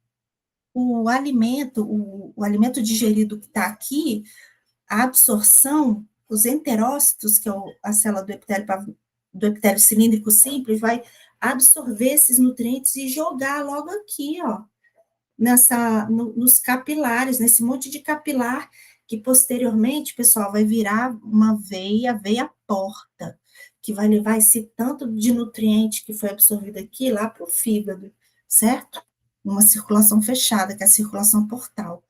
o alimento digerido que está aqui, a absorção, os enterócitos, que é a célula do epitélio cilíndrico simples, vai absorver esses nutrientes e jogar logo aqui, ó, nos capilares, nesse monte de capilar, que posteriormente, pessoal, vai virar uma veia porta, que vai levar esse tanto de nutriente que foi absorvido aqui lá para o fígado, certo? Uma circulação fechada, que é a circulação portal.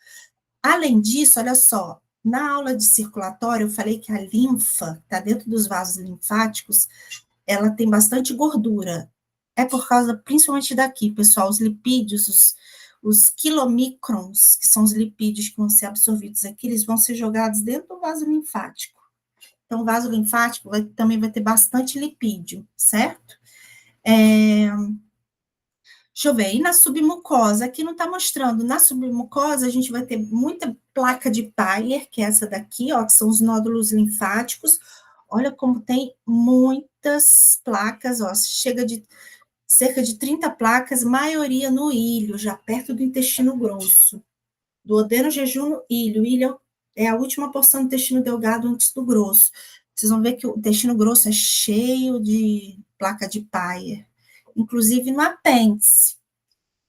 Além disso, olha só, na aula de circulatório, eu falei que a linfa, está dentro dos vasos linfáticos, ela tem bastante gordura. É por causa, principalmente daqui, pessoal, os lipídios, os quilomicrons, que são os lipídios que vão ser absorvidos aqui, eles vão ser jogados dentro do vaso linfático. Então, o vaso linfático também vai ter bastante lipídio, certo? Deixa eu ver, e na submucosa, aqui não está mostrando, na submucosa a gente vai ter muita placa de Peyer, que é essa daqui, ó, que são os nódulos linfáticos. Olha como tem muitas placas, ó, chega de cerca de 30 placas, maioria no ilho, já perto do intestino grosso. Duodeno, jejum, ilho. Ilho é a última porção do intestino delgado antes do grosso. Vocês vão ver que o intestino grosso é cheio de placa de Peyer, inclusive no apêndice.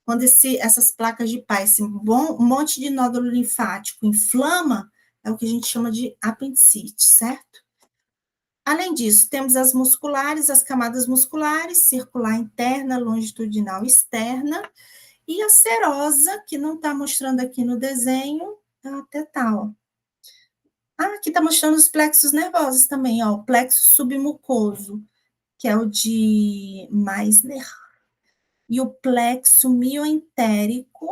Quando essas placas de Peyer, um monte de nódulo linfático inflama, é o que a gente chama de apendicite, certo? Além disso, temos as musculares, as camadas musculares, circular interna, longitudinal externa, e a serosa, que não está mostrando aqui no desenho, até tá, ó. Aqui está mostrando os plexos nervosos também, ó, o plexo submucoso, que é o de Meissner, e o plexo mioentérico,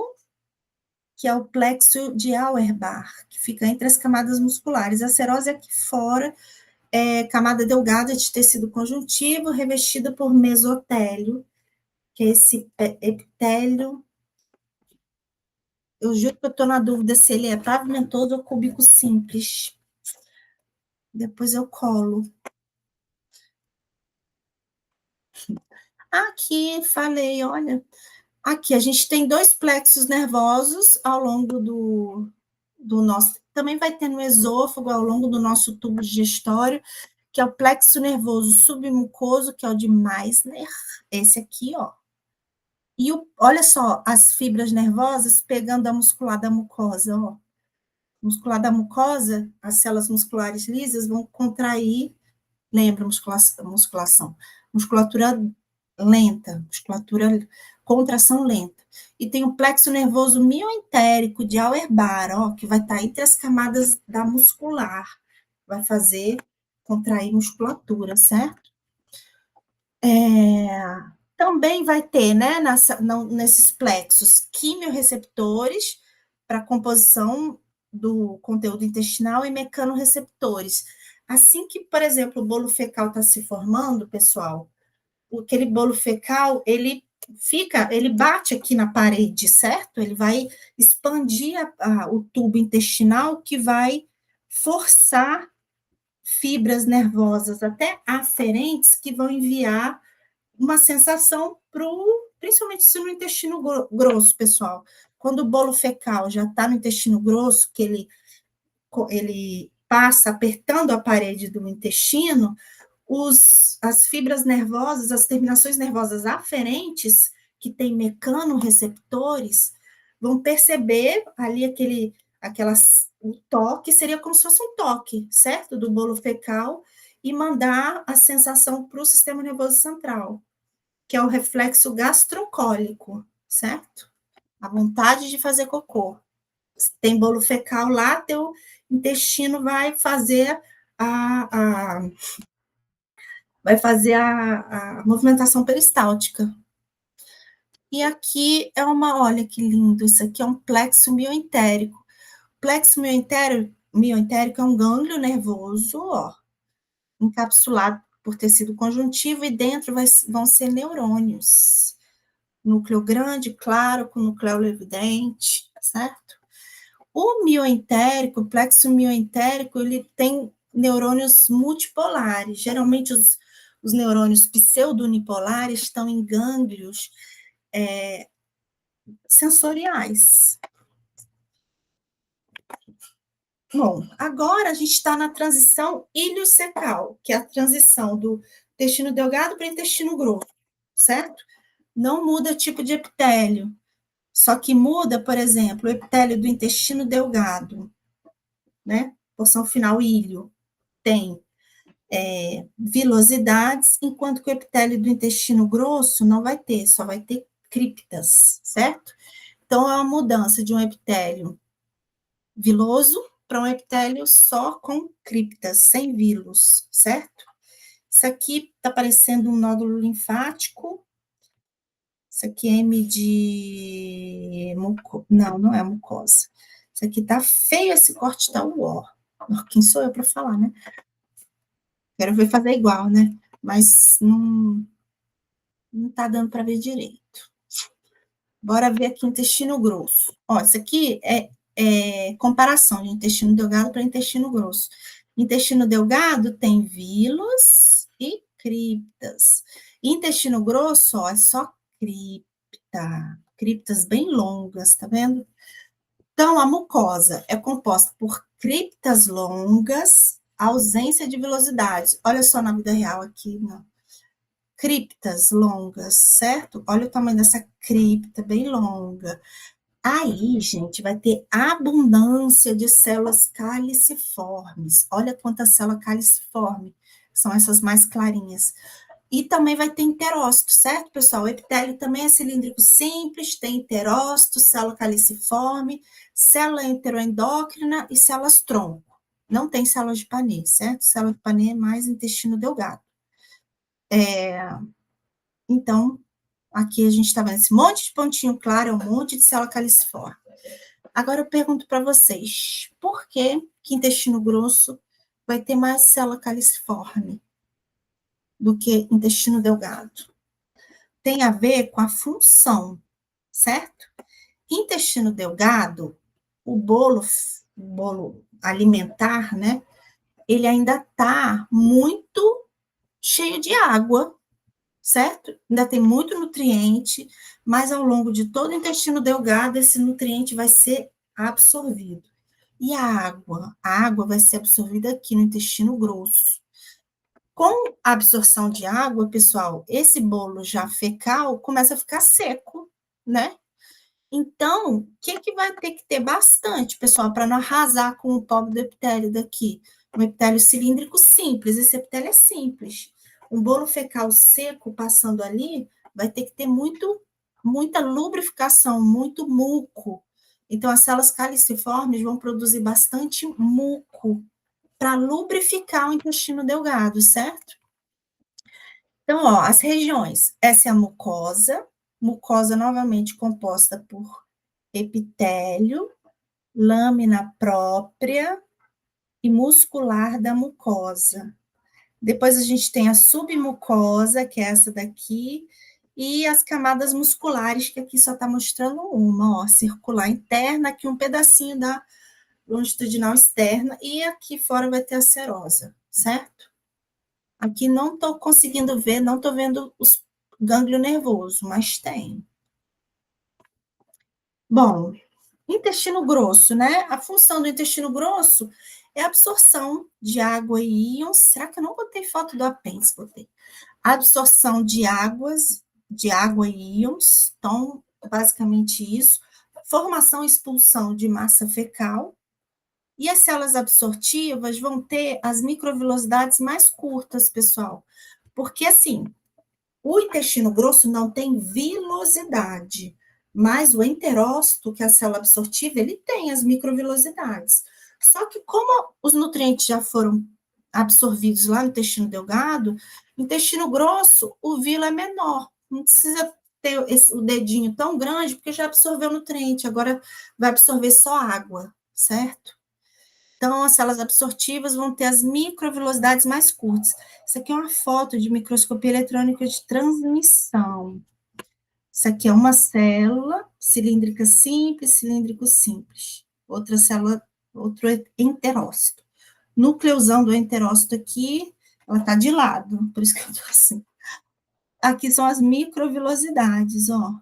que é o plexo de Auerbach, que fica entre as camadas musculares. A serose aqui fora é camada delgada de tecido conjuntivo, revestida por mesotélio, que é esse epitélio. Eu juro que eu estou na dúvida se ele é pavimentoso ou cúbico simples. Depois eu colo. Aqui, falei, olha. Aqui, a gente tem dois plexos nervosos ao longo do nosso também vai ter no esôfago, ao longo do nosso tubo digestório, que é o plexo nervoso submucoso, que é o de Meissner, esse aqui, ó. E olha só, as fibras nervosas pegando a muscular da mucosa, ó. Muscular da mucosa, as células musculares lisas vão contrair, lembra, musculação, musculatura lenta, musculatura, contração lenta. E tem o plexo nervoso mioentérico de Auerbach, ó, que vai estar entre as camadas da muscular, vai fazer contrair musculatura, certo? Também vai ter, né, nesses plexos, quimiorreceptores para composição do conteúdo intestinal e mecanorreceptores. Assim que, por exemplo, o bolo fecal está se formando, pessoal, aquele bolo fecal, ele bate aqui na parede, certo? Ele vai expandir o tubo intestinal que vai forçar fibras nervosas até aferentes que vão enviar uma sensação principalmente se no intestino grosso, pessoal. Quando o bolo fecal já está no intestino grosso, que ele passa apertando a parede do intestino, as fibras nervosas, as terminações nervosas aferentes, que têm mecanorreceptores, vão perceber ali o toque, seria como se fosse um toque, certo? Do bolo fecal, e mandar a sensação para o sistema nervoso central, que é o reflexo gastrocólico, certo? A vontade de fazer cocô. Se tem bolo fecal lá, teu intestino a, a vai fazer a movimentação peristáltica. E aqui olha que lindo, isso aqui é um plexo mioentérico. Plexo mioentérico é um gânglio nervoso, ó, encapsulado por tecido conjuntivo, e dentro vão ser neurônios. Núcleo grande, claro, com núcleo evidente, certo? O mioentérico, o plexo mioentérico, ele tem neurônios multipolares. Geralmente, os neurônios pseudounipolares estão em gânglios sensoriais. Bom, agora a gente está na transição iliocecal, que é a transição do intestino delgado para o intestino grosso, certo? Não muda tipo de epitélio, só que muda, por exemplo, o epitélio do intestino delgado, né? Porção final íleo, tem vilosidades, enquanto que o epitélio do intestino grosso não vai ter, só vai ter criptas, certo? Então, é uma mudança de um epitélio viloso para um epitélio só com criptas, sem vilos, certo? Isso aqui está parecendo um nódulo linfático. Isso aqui é M de mucosa. Não, não é mucosa. Isso aqui tá feio, esse corte tá uó. Quem sou eu para falar, né? Quero ver fazer igual, né? Mas não tá dando para ver direito. Bora ver aqui intestino grosso. Ó, isso aqui é comparação de intestino delgado para intestino grosso. Intestino delgado tem vilos e criptas. Intestino grosso, ó, é só cripta. Criptas bem longas, tá vendo? Então, a mucosa é composta por criptas longas, ausência de vilosidade. Olha só na vida real aqui, não. Criptas longas, certo? Olha o tamanho dessa cripta, bem longa. Aí, gente, vai ter abundância de células caliciformes. Olha quanta célula caliciforme. São essas mais clarinhas. E também vai ter enterócito, certo, pessoal? O epitélio também é cilíndrico simples, tem enterócito, célula caliciforme, célula enteroendócrina e células tronco. Não tem células de Panê, certo? Célula de Panê é mais intestino delgado. Então, aqui a gente está vendo esse monte de pontinho claro, é um monte de célula caliciforme. Agora eu pergunto para vocês, por que intestino grosso vai ter mais célula caliciforme do que intestino delgado? Tem a ver com a função, certo? Intestino delgado, o bolo alimentar, né? Ele ainda está muito cheio de água, certo? Ainda tem muito nutriente, mas ao longo de todo o intestino delgado, esse nutriente vai ser absorvido. E a água? A água vai ser absorvida aqui no intestino grosso. Com a absorção de água, pessoal, esse bolo já fecal começa a ficar seco, né? Então, o que, que vai ter que ter bastante, pessoal, para não arrasar com o pobre do epitélio daqui? Um epitélio cilíndrico simples, esse epitélio é simples. Um bolo fecal seco passando ali vai ter que ter muita lubrificação, muito muco. Então, as células caliciformes vão produzir bastante muco para lubrificar o intestino delgado, certo? Então, ó, as regiões, essa é a mucosa novamente composta por epitélio, lâmina própria e muscular da mucosa. Depois a gente tem a submucosa, que é essa daqui, e as camadas musculares, que aqui só está mostrando uma, ó, circular interna, aqui um pedacinho da longitudinal externa, e aqui fora vai ter a serosa, certo? Aqui não estou conseguindo ver, não estou vendo os gânglio nervoso, mas tem. Bom, intestino grosso, né? A função do intestino grosso é a absorção de água e íons. Será que eu não botei foto do apêndice? Botei. Absorção de água e íons. Então, basicamente isso. Formação e expulsão de massa fecal. E as células absortivas vão ter as microvilosidades mais curtas, pessoal. Porque, assim, o intestino grosso não tem vilosidade, mas o enterócito, que é a célula absortiva, ele tem as microvilosidades. Só que como os nutrientes já foram absorvidos lá no intestino delgado, no intestino grosso, o vilo é menor. Não precisa ter o dedinho tão grande, porque já absorveu o nutriente, agora vai absorver só água, certo? Então, as células absortivas vão ter as microvelocidades mais curtas. Isso aqui é uma foto de microscopia eletrônica de transmissão. Isso aqui é uma célula cilíndrica simples, cilíndrico simples. Outra célula, outro enterócito. Núcleozão do enterócito aqui, ela está de lado, por isso que eu estou assim. Aqui são as microvilosidades, ó.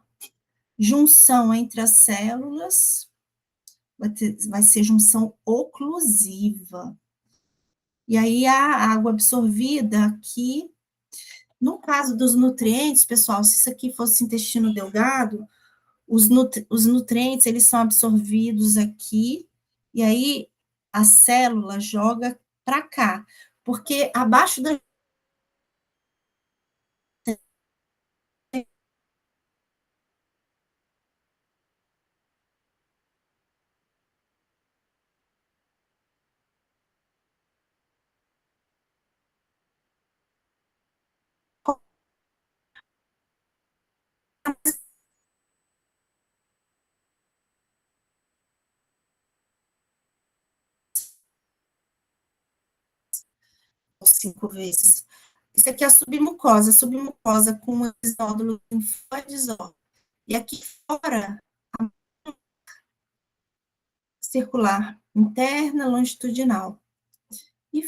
Junção entre as células, vai ser junção oclusiva. E aí a água absorvida aqui, no caso dos nutrientes, pessoal, se isso aqui fosse intestino delgado, os nutrientes eles são absorvidos aqui, e aí a célula joga para cá, porque abaixo da 5 vezes. Isso aqui é a submucosa com os nódulos linfóides, ó. E aqui fora, circular interna longitudinal. E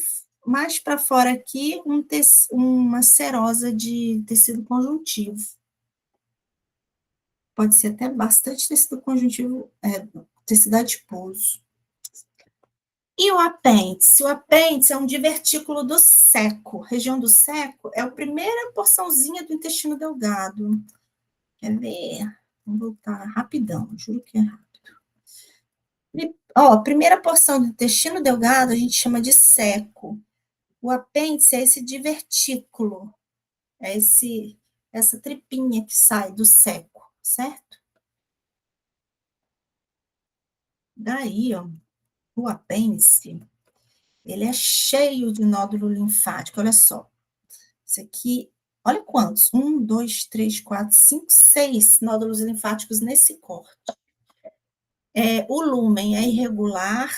mais para fora aqui, uma serosa de tecido conjuntivo. Pode ser até bastante tecido conjuntivo, tecido adiposo. E o apêndice? O apêndice é um divertículo do seco. Região do seco é a primeira porçãozinha do intestino delgado. Quer ver? Vou voltar rapidão, juro que é rápido. Ó, a primeira porção do intestino delgado a gente chama de seco. O apêndice é esse divertículo, é essa tripinha que sai do seco, certo? Daí, ó, o apêndice, ele é cheio de nódulo linfático, olha só. Isso aqui, olha quantos? 1, 2, 3, 4, 5, 6 nódulos linfáticos nesse corte. O lúmen é irregular,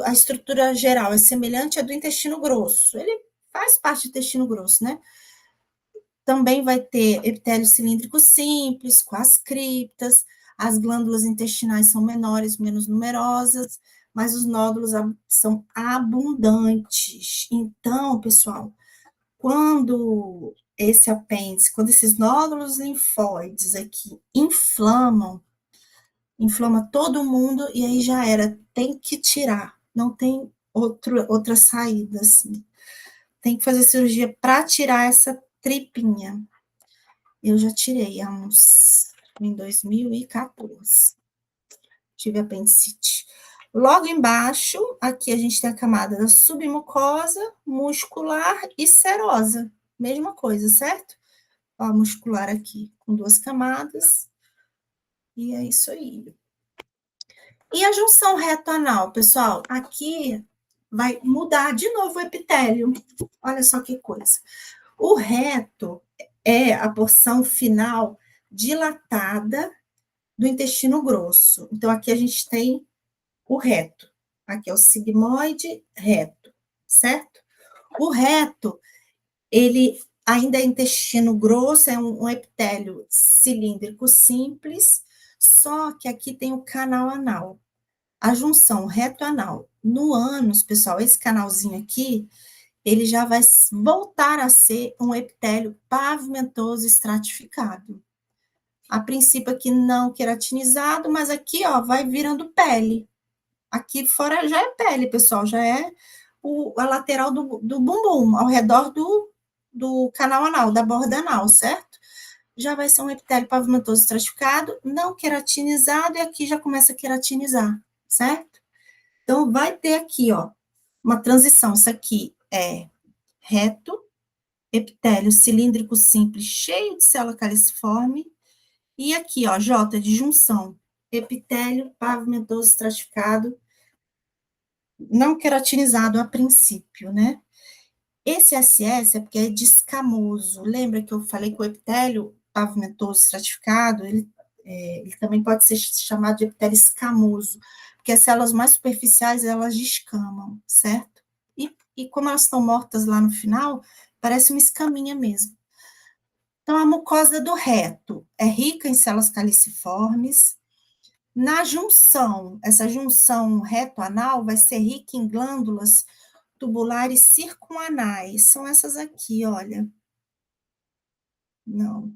a estrutura geral é semelhante à do intestino grosso. Ele faz parte do intestino grosso, né? Também vai ter epitélio cilíndrico simples, com as criptas, as glândulas intestinais são menores, menos numerosas, mas os nódulos são abundantes. Então, pessoal, quando esse apêndice, quando esses nódulos linfóides aqui inflamam, inflama todo mundo e aí já era, tem que tirar, não tem outra saída, assim. Tem que fazer cirurgia para tirar essa tripinha. Eu já tirei em 2014. Tive apendicite. Logo embaixo, aqui a gente tem a camada da submucosa, muscular e serosa. Mesma coisa, certo? Ó, a muscular aqui, com 2 camadas. E é isso aí. E a junção reto-anal, pessoal? Aqui vai mudar de novo o epitélio. Olha só que coisa. O reto é a porção final dilatada do intestino grosso. Então, aqui a gente tem o reto. Aqui é o sigmoide reto, certo? O reto, ele ainda é intestino grosso, é um epitélio cilíndrico simples, só que aqui tem o canal anal. A junção reto-anal no ânus, pessoal, esse canalzinho aqui, ele já vai voltar a ser um epitélio pavimentoso estratificado. A princípio aqui não queratinizado, mas aqui, ó, vai virando pele. Aqui fora já é pele, pessoal, já é a lateral do bumbum, ao redor do canal anal, da borda anal, certo? Já vai ser um epitélio pavimentoso estratificado, não queratinizado, e aqui já começa a queratinizar, certo? Então, vai ter aqui, ó, uma transição. Isso aqui é reto, epitélio cilíndrico simples, cheio de célula caliciforme, e aqui, ó, J de junção, epitélio pavimentoso estratificado, não queratinizado a princípio, né? Esse SS é porque é de escamoso. Lembra que eu falei que o epitélio pavimentoso estratificado, ele também pode ser chamado de epitélio escamoso, porque as células mais superficiais, elas descamam, certo? E como elas estão mortas lá no final, parece uma escaminha mesmo. Então, a mucosa do reto é rica em células caliciformes. Na junção, essa junção reto-anal vai ser rica em glândulas tubulares circunanais. São essas aqui, olha. Não.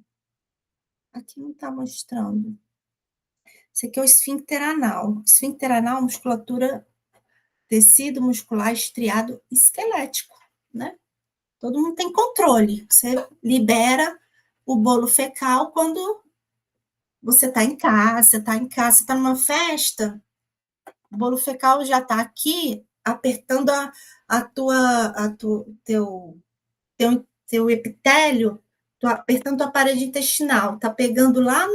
Aqui não está mostrando. Esse aqui é o esfíncter anal. Esfíncter anal, musculatura, tecido muscular estriado esquelético, né? Todo mundo tem controle. Você libera o bolo fecal quando você está em casa, você está numa festa, o bolo fecal já está aqui apertando teu epitélio, apertando a parede intestinal, está pegando lá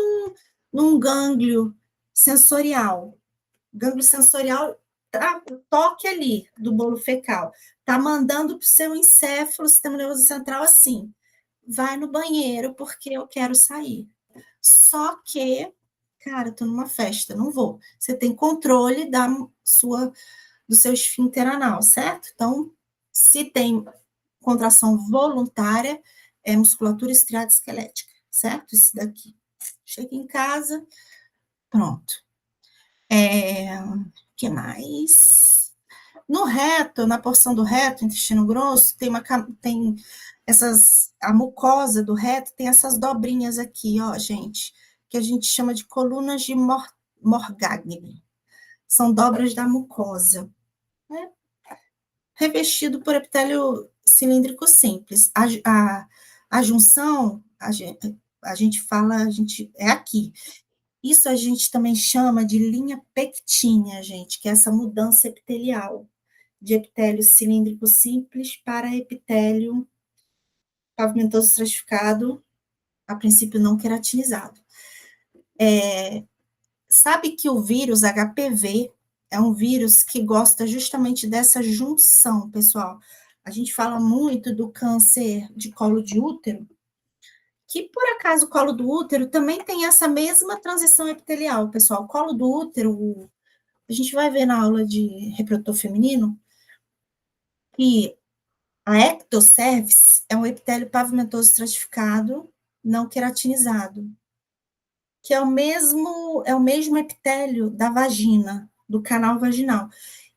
num gânglio sensorial. Gânglio sensorial, tá, o toque ali do bolo fecal, está mandando para o seu encéfalo, sistema nervoso central, assim, vai no banheiro porque eu quero sair. Só que, cara, tô numa festa, não vou. Você tem controle do seu esfíncter anal, certo? Então, se tem contração voluntária, é musculatura estriada esquelética, certo? Esse daqui. Chega em casa, pronto. Que mais? No reto, na porção do reto, intestino grosso, tem a mucosa do reto tem essas dobrinhas aqui, ó, gente, que a gente chama de colunas de Morgagni. São dobras da mucosa, né? Revestido por epitélio cilíndrico simples. A junção, a gente fala, é aqui. Isso a gente também chama de linha pectínea, gente, que é essa mudança epitelial de epitélio cilíndrico simples para epitélio pavimentoso estratificado, a princípio não queratinizado. Sabe que o vírus HPV é um vírus que gosta justamente dessa junção, pessoal. A gente fala muito do câncer de colo de útero, que por acaso o colo do útero também tem essa mesma transição epitelial, pessoal. O colo do útero, a gente vai ver na aula de reprodutor feminino, que a ectocervice é um epitélio pavimentoso estratificado, não queratinizado, que é o mesmo epitélio da vagina, do canal vaginal.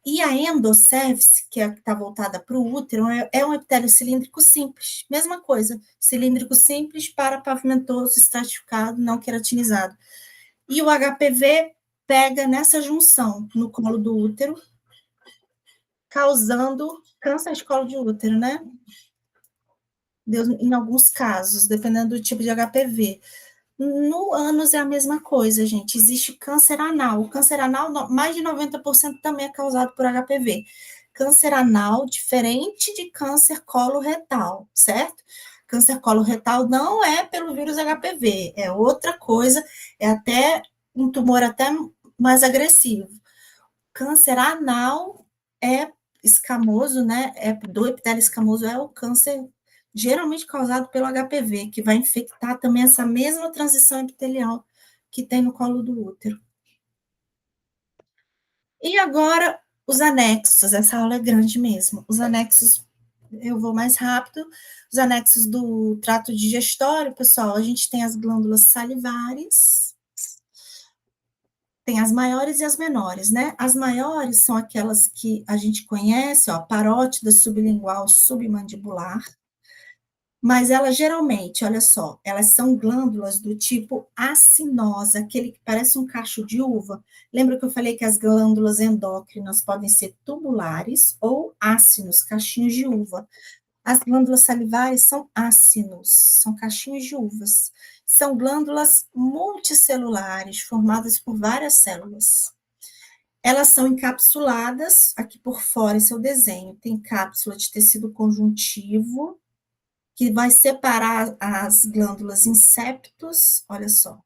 E a endocervice, que é a que está voltada para o útero, é um epitélio cilíndrico simples, mesma coisa, cilíndrico simples para pavimentoso estratificado, não queratinizado. E o HPV pega nessa junção no colo do útero, causando câncer de colo de útero, né? Em alguns casos, dependendo do tipo de HPV. No ânus é a mesma coisa, gente. Existe câncer anal. O câncer anal, mais de 90% também é causado por HPV. Câncer anal, diferente de câncer coloretal, certo? Câncer coloretal não é pelo vírus HPV, é outra coisa, é até um tumor até mais agressivo. Câncer anal é escamoso, né? É do epitélio escamoso, é o câncer geralmente causado pelo HPV, que vai infectar também essa mesma transição epitelial que tem no colo do útero. E agora, os anexos, essa aula é grande mesmo. Os anexos, eu vou mais rápido. Os anexos do trato digestório, pessoal, a gente tem as glândulas salivares, tem as maiores e as menores, né? As maiores são aquelas que a gente conhece, ó, parótida sublingual submandibular, mas elas geralmente, olha só, elas são glândulas do tipo acinosa, aquele que parece um cacho de uva. Lembra que eu falei que as glândulas endócrinas podem ser tubulares ou ácinos, cachinhos de uva. As glândulas salivares são ácinos, são cachinhos de uvas. São glândulas multicelulares, formadas por várias células. Elas são encapsuladas, aqui por fora, esse é o desenho, tem cápsula de tecido conjuntivo, que vai separar as glândulas em septos, olha só.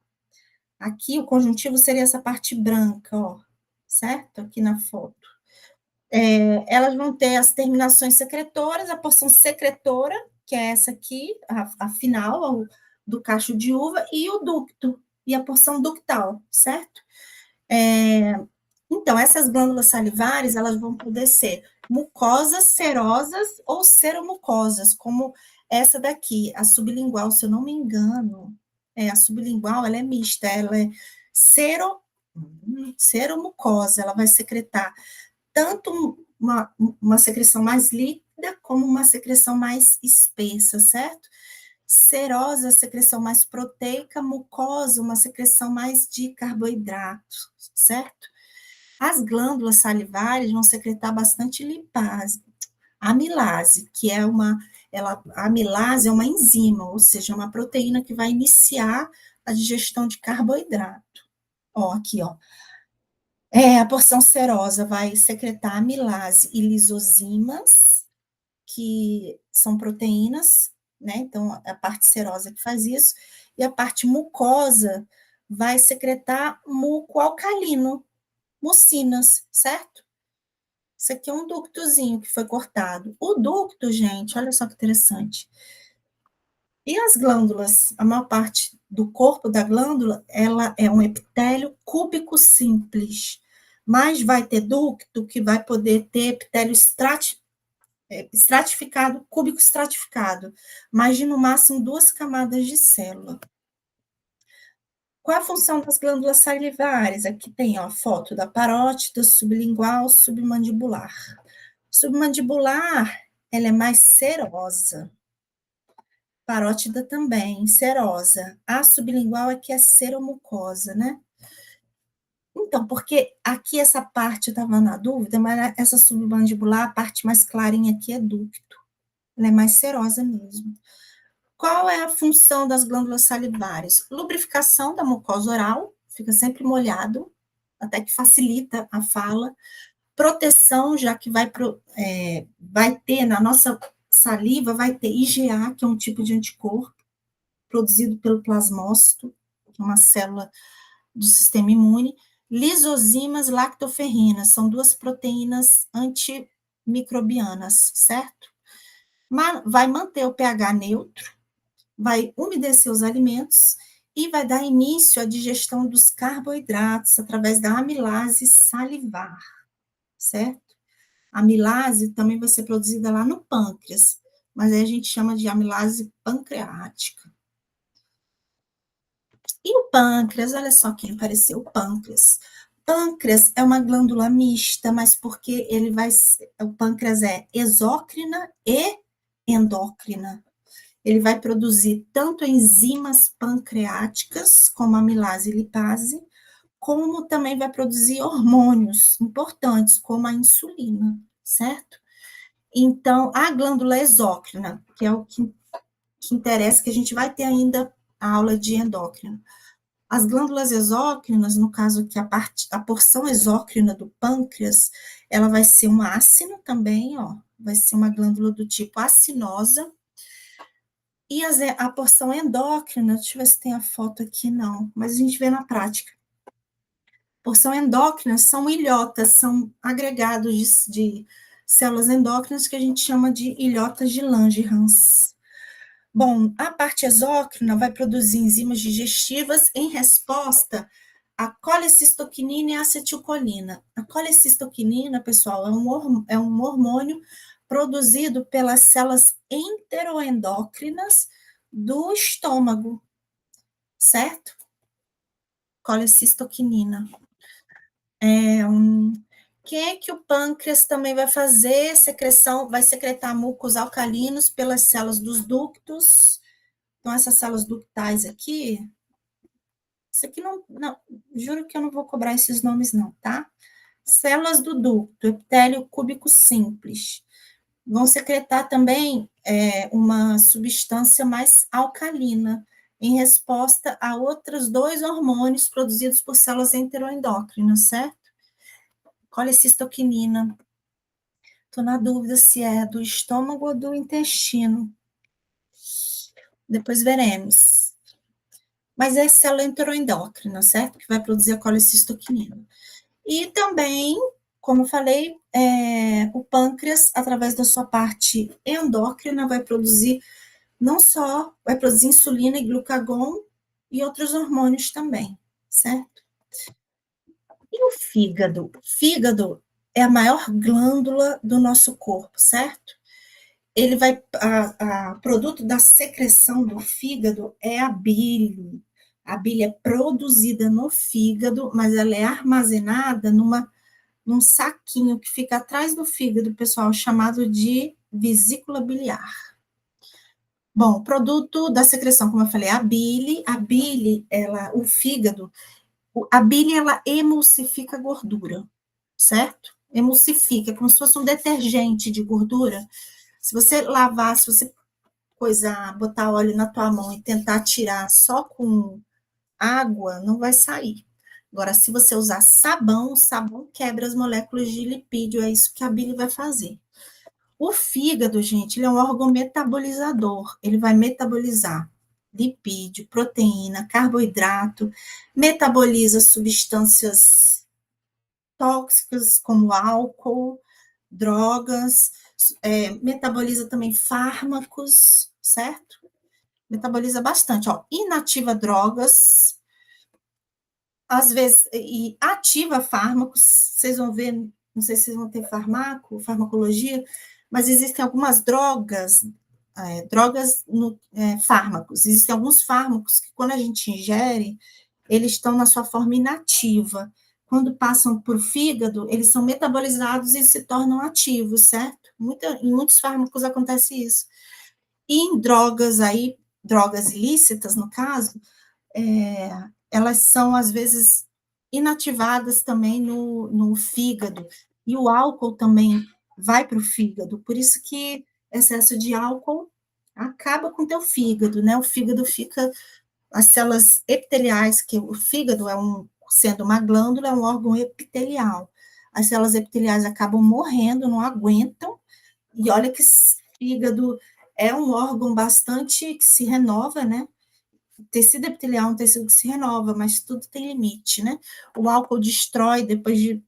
Aqui o conjuntivo seria essa parte branca, ó, certo? Aqui na foto. Elas vão ter as terminações secretoras, a porção secretora, que é essa aqui, a final do cacho de uva, e o ducto, e a porção ductal, certo? Então, essas glândulas salivares, elas vão poder ser mucosas, serosas ou seromucosas, como essa daqui, a sublingual, se eu não me engano, a sublingual, ela é mista, ela é seromucosa, ela vai secretar tanto uma secreção mais líquida, como uma secreção mais espessa, certo? Serosa, secreção mais proteica, mucosa, uma secreção mais de carboidrato, certo? As glândulas salivares vão secretar bastante lipase, amilase, que é a amilase é uma enzima, ou seja, uma proteína que vai iniciar a digestão de carboidrato. Ó, aqui, ó. A porção serosa vai secretar amilase e lisozimas, que são proteínas, né? Então, é a parte serosa que faz isso, e a parte mucosa vai secretar muco alcalino, mucinas, certo? Isso aqui é um ductozinho que foi cortado. O ducto, gente, olha só que interessante. E as glândulas, a maior parte do corpo da glândula, ela é um epitélio cúbico simples, mas vai ter ducto que vai poder ter epitélio estratificado, cúbico estratificado, mas de no máximo 2 camadas de célula. Qual é a função das glândulas salivares? Aqui tem ó, a foto da parótida, sublingual, submandibular. Submandibular, ela é mais serosa. Parótida também, serosa. A sublingual é que é seromucosa, né? Então, porque aqui essa parte eu estava na dúvida, mas essa submandibular, a parte mais clarinha aqui é ducto. Ela é mais serosa mesmo. Qual é a função das glândulas salivares? Lubrificação da mucosa oral, fica sempre molhado, até que facilita a fala. Proteção, já que vai ter na nossa saliva, vai ter IgA, que é um tipo de anticorpo, produzido pelo plasmócito, que é uma célula do sistema imune. Lisozimas, lactoferrinas, são 2 proteínas antimicrobianas, certo? Vai manter o pH neutro, vai umedecer os alimentos e vai dar início à digestão dos carboidratos através da amilase salivar, certo? A amilase também vai ser produzida lá no pâncreas, mas aí a gente chama de amilase pancreática. E o pâncreas, olha só quem apareceu, o pâncreas. Pâncreas é uma glândula mista, mas porque o pâncreas é exócrina e endócrina. Ele vai produzir tanto enzimas pancreáticas, como amilase e lipase, como também vai produzir hormônios importantes, como a insulina, certo? Então, a glândula exócrina, que é o que interessa, que a gente vai ter ainda a aula de endócrino. As glândulas exócrinas, no caso que a porção exócrina do pâncreas, ela vai ser uma acina também, ó, vai ser uma glândula do tipo acinosa. E a porção endócrina, deixa eu ver se tem a foto aqui, não, mas a gente vê na prática. Porção endócrina são ilhotas, são agregados de células endócrinas que a gente chama de ilhotas de Langerhans. Bom, a parte exócrina vai produzir enzimas digestivas em resposta à colecistoquinina e acetilcolina. A colecistoquinina, pessoal, é um hormônio produzido pelas células enteroendócrinas do estômago, certo? Colecistoquinina. Que o pâncreas também vai fazer? Secreção, vai secretar mucos alcalinos pelas células dos ductos. Então, essas células ductais aqui, isso aqui não, juro que eu não vou cobrar esses nomes não, tá? Células do ducto, epitélio cúbico simples, vão secretar também uma substância mais alcalina, em resposta a outros dois hormônios produzidos por células enteroendócrinas, certo? Colecistoquinina. Estou na dúvida se é do estômago ou do intestino. Depois veremos. Mas é célula enteroendócrina, certo? Que vai produzir a colecistoquinina. E também, como eu falei, o pâncreas, através da sua parte endócrina, vai produzir não só, vai produzir insulina e glucagon e outros hormônios também, certo? E o fígado? O fígado é a maior glândula do nosso corpo, certo? Ele vai, produto da secreção do fígado é a bile. A bile é produzida no fígado, mas ela é armazenada num saquinho que fica atrás do fígado, pessoal, chamado de vesícula biliar. Bom, o produto da secreção, como eu falei, é a bile, o fígado, a bile, ela emulsifica a gordura, certo? Emulsifica, como se fosse um detergente de gordura. Se você lavar, se você botar óleo na tua mão e tentar tirar só com água, não vai sair. Agora, se você usar sabão, o sabão quebra as moléculas de lipídio, é isso que a bile vai fazer. O fígado, gente, ele é um órgão metabolizador, ele vai metabolizar lipídio, proteína, carboidrato, metaboliza substâncias tóxicas como álcool, drogas, metaboliza também fármacos, certo? Metaboliza bastante, ó, inativa drogas, às vezes, e ativa fármacos, vocês vão ver, não sei se vocês vão ter farmacologia, mas existem algumas drogas, fármacos, existem alguns fármacos que quando a gente ingere, eles estão na sua forma inativa, quando passam por fígado, eles são metabolizados e se tornam ativos, certo? Em muitos fármacos acontece isso. E em drogas ilícitas, no caso, elas são, às vezes, inativadas também no fígado. E o álcool também vai para o fígado. Por isso que excesso de álcool acaba com o teu fígado, né? O fígado fica... As células epiteliais, que o fígado sendo uma glândula, é um órgão epitelial. As células epiteliais acabam morrendo, não aguentam. E olha que fígado é um órgão bastante que se renova, né? O tecido epitelial é um tecido que se renova, mas tudo tem limite, né? O álcool destrói, depois de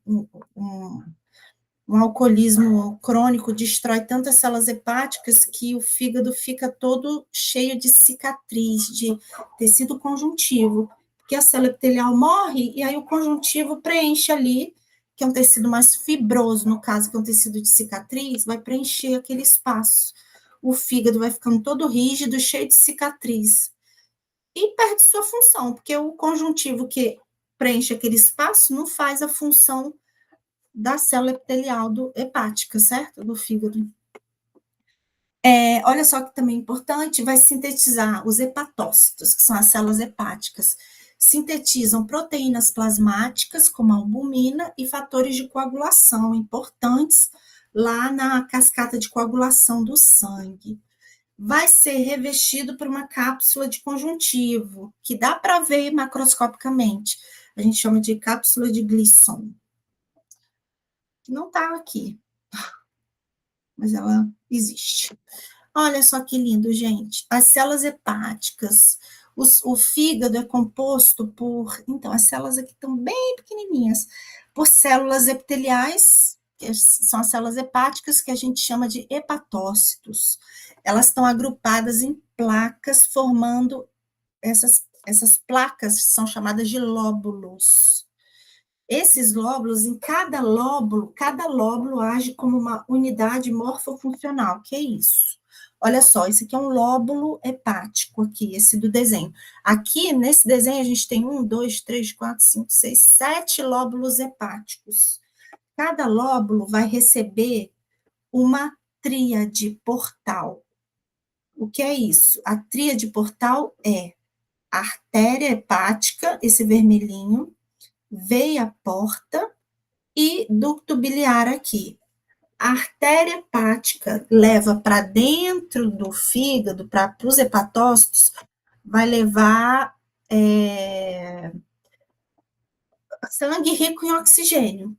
um alcoolismo crônico, destrói tantas células hepáticas que o fígado fica todo cheio de cicatriz, de tecido conjuntivo, porque a célula epitelial morre e aí o conjuntivo preenche ali, que é um tecido mais fibroso, no caso, que é um tecido de cicatriz, vai preencher aquele espaço. O fígado vai ficando todo rígido, cheio de cicatriz e perde sua função, porque o conjuntivo que preenche aquele espaço não faz a função da célula epitelial hepática, certo? Do fígado. Olha só que também é importante, vai sintetizar os hepatócitos, que são as células hepáticas. sintetizam proteínas plasmáticas, como a albumina, e fatores de coagulação importantes lá na cascata de coagulação do sangue. Vai ser revestido por uma cápsula de conjuntivo, que dá para ver macroscopicamente. A gente chama de cápsula de Glisson. Não está aqui, mas ela existe. Olha só que lindo, gente. As células hepáticas. O fígado é composto por. Então, as células aqui estão bem pequenininhas. Por células epiteliais, que são as células hepáticas, que a gente chama de hepatócitos. Elas estão agrupadas em placas, formando essas placas, são chamadas de lóbulos. Esses lóbulos, em cada lóbulo age como uma unidade morfofuncional. Que é isso? Olha só, esse aqui é um lóbulo hepático, aqui, esse do desenho. Aqui, nesse desenho, a gente tem 1, 2, 3, 4, 5, 6, 7 lóbulos hepáticos. Cada lóbulo vai receber uma tríade portal. O que é isso? A tríade portal é a artéria hepática, esse vermelhinho, veia porta e ducto biliar aqui. A artéria hepática leva para dentro do fígado, para os hepatócitos, vai levar sangue rico em oxigênio.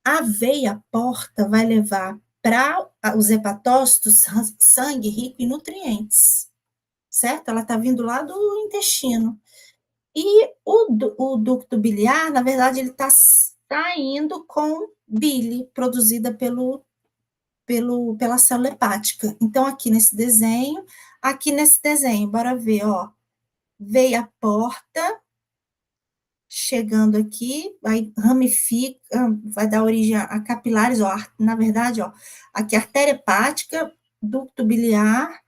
A veia porta vai levar para os hepatócitos sangue rico em nutrientes, certo? Ela está vindo lá do intestino. E o ducto biliar, na verdade, ele está saindo com bile produzida pela célula hepática. Então, aqui nesse desenho, bora ver, ó, veia porta, chegando aqui, vai ramifica, vai dar origem a capilares, ó, na verdade, ó, aqui artéria hepática, ducto biliar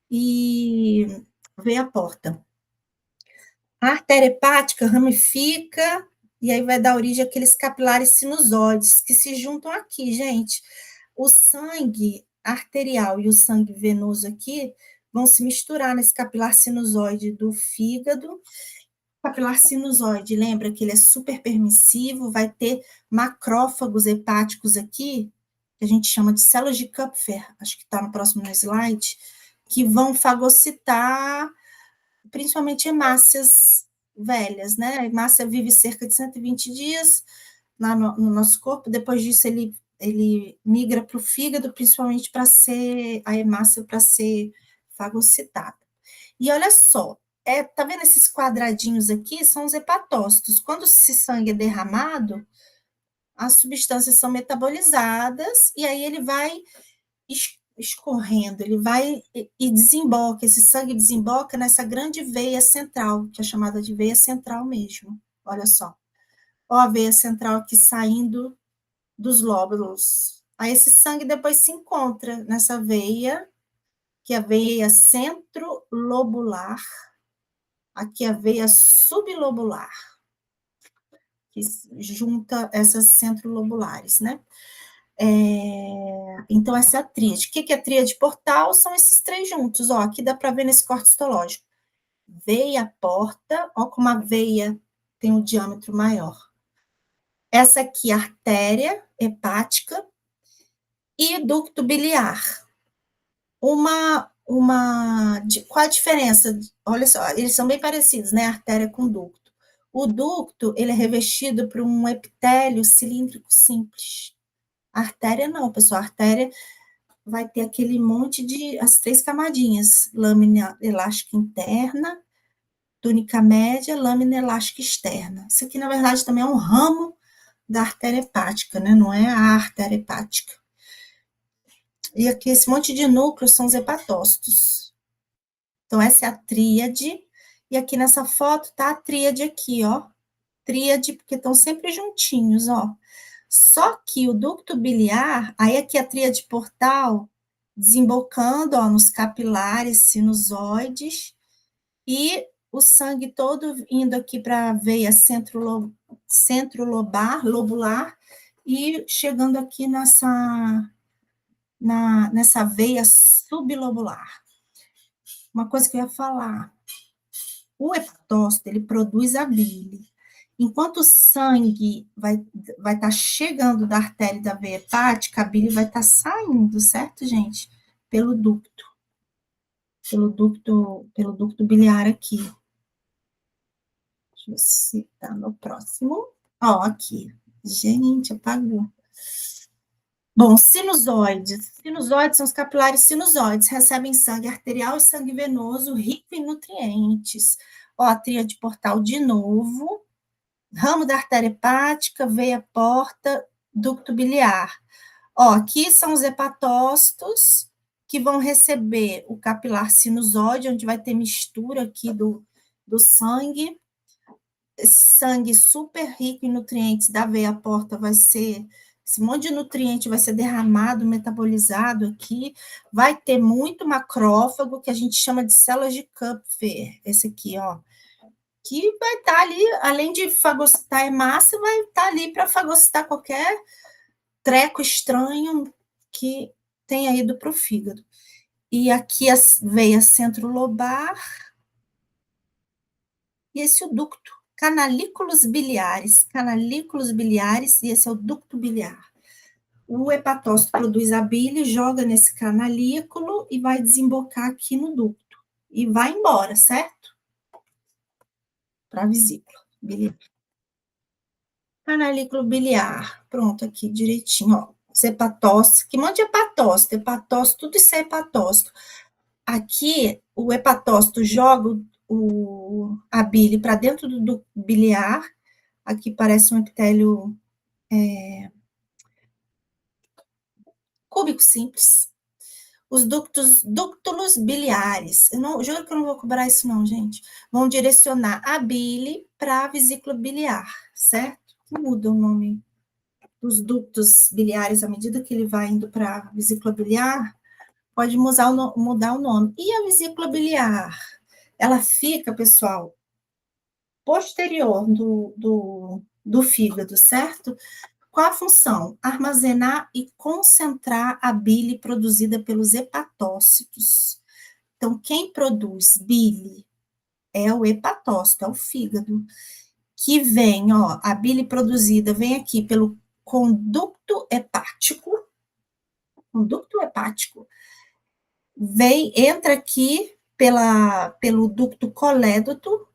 e veia porta. A artéria hepática ramifica e aí vai dar origem àqueles capilares sinusoides que se juntam aqui, gente. O sangue arterial e o sangue venoso aqui vão se misturar nesse capilar sinusoide do fígado. O capilar sinusoide, lembra que ele é super permissivo, vai ter macrófagos hepáticos aqui, que a gente chama de células de Kupfer, acho que está no próximo slide, que vão fagocitar principalmente hemácias velhas, né? A hemácia vive cerca de 120 dias no nosso corpo, depois disso ele migra para o fígado, principalmente para ser a hemácia para ser fagocitada. E olha só, tá vendo esses quadradinhos aqui? São os hepatócitos. Quando esse sangue é derramado, as substâncias são metabolizadas e aí ele vai escorrendo, ele vai e desemboca, esse sangue desemboca nessa grande veia central, que é chamada de veia central mesmo. Olha só. Ó, a veia central aqui saindo dos lóbulos. Aí esse sangue depois se encontra nessa veia, que é a veia centrolobular, aqui é a veia sublobular, que junta essas centrolobulares, né? Então, essa é a tríade. O que é a tríade portal? São esses três juntos, ó, aqui dá para ver nesse corte histológico. Veia porta, ó como a veia tem um diâmetro maior. Essa aqui, artéria hepática e ducto biliar. Qual a diferença? Olha só, eles são bem parecidos, né? Artéria com ducto. O ducto, ele é revestido por um epitélio cilíndrico simples. A artéria não, pessoal. A artéria vai ter aquele monte as 3 camadinhas: lâmina elástica interna, túnica média, lâmina elástica externa. Isso aqui, na verdade, também é um ramo da artéria hepática, né? Não é a artéria hepática. E aqui, esse monte de núcleos são os hepatócitos. Então, essa é a tríade. E aqui nessa foto tá a tríade aqui, ó. Tríade, porque estão sempre juntinhos, ó. Só que o ducto biliar, aí aqui a tríade portal, desembocando, ó, nos capilares sinusoides, e o sangue todo indo aqui para a veia lobular, e chegando aqui nessa veia sublobular. Uma coisa que eu ia falar, O hepatócito, ele produz a bile. Enquanto o sangue vai estar chegando da artéria e da veia hepática, a bile vai estar saindo, certo, gente? Pelo ducto, pelo ducto biliar aqui. Deixa eu ver se tá no próximo. Ó, aqui. Gente, apagou. Bom, sinusoides. Sinusoides são os capilares sinusoides, recebem sangue arterial e sangue venoso rico em nutrientes. Ó, a tríade portal de novo. Ramo da artéria hepática, veia porta, ducto biliar. Ó, aqui são os hepatócitos que vão receber o capilar sinusóide, onde vai ter mistura aqui do sangue. Esse sangue super rico em nutrientes da veia porta vai ser, esse monte de nutriente vai ser derramado, metabolizado aqui, vai ter muito macrófago, que a gente chama de células de Kupfer, esse aqui, ó, que vai estar ali, além de fagocitar hemácia, vai estar ali para fagocitar qualquer treco estranho que tenha ido para o fígado. E aqui a veia centro-lobar, e esse é o ducto, canalículos biliares, e esse é o ducto biliar. O hepatócito produz a bile, joga nesse canalículo e vai desembocar aqui no ducto. E vai embora, certo? Para a vesícula biliar. Canalículo biliar. Pronto, aqui direitinho, ó. Os hepatócitos, que monte de hepatócito? Hepatócito, tudo isso é hepatócito. Aqui, o hepatócito joga a bile para dentro do biliar. Aqui parece um epitélio cúbico simples. Os dúctulos biliares. Eu não, juro que eu não vou cobrar isso, não, gente. Vão direcionar a bile para a vesícula biliar, certo? Muda o nome dos ductos biliares à medida que ele vai indo para a vesícula biliar, pode mudar o nome. E a vesícula biliar? Ela fica, pessoal, posterior do fígado, certo? Qual a função? Armazenar e concentrar a bile produzida pelos hepatócitos. Então, quem produz bile é o hepatócito, é o fígado, que vem, ó, a bile produzida vem aqui pelo conducto hepático, entra aqui pelo ducto colédoto,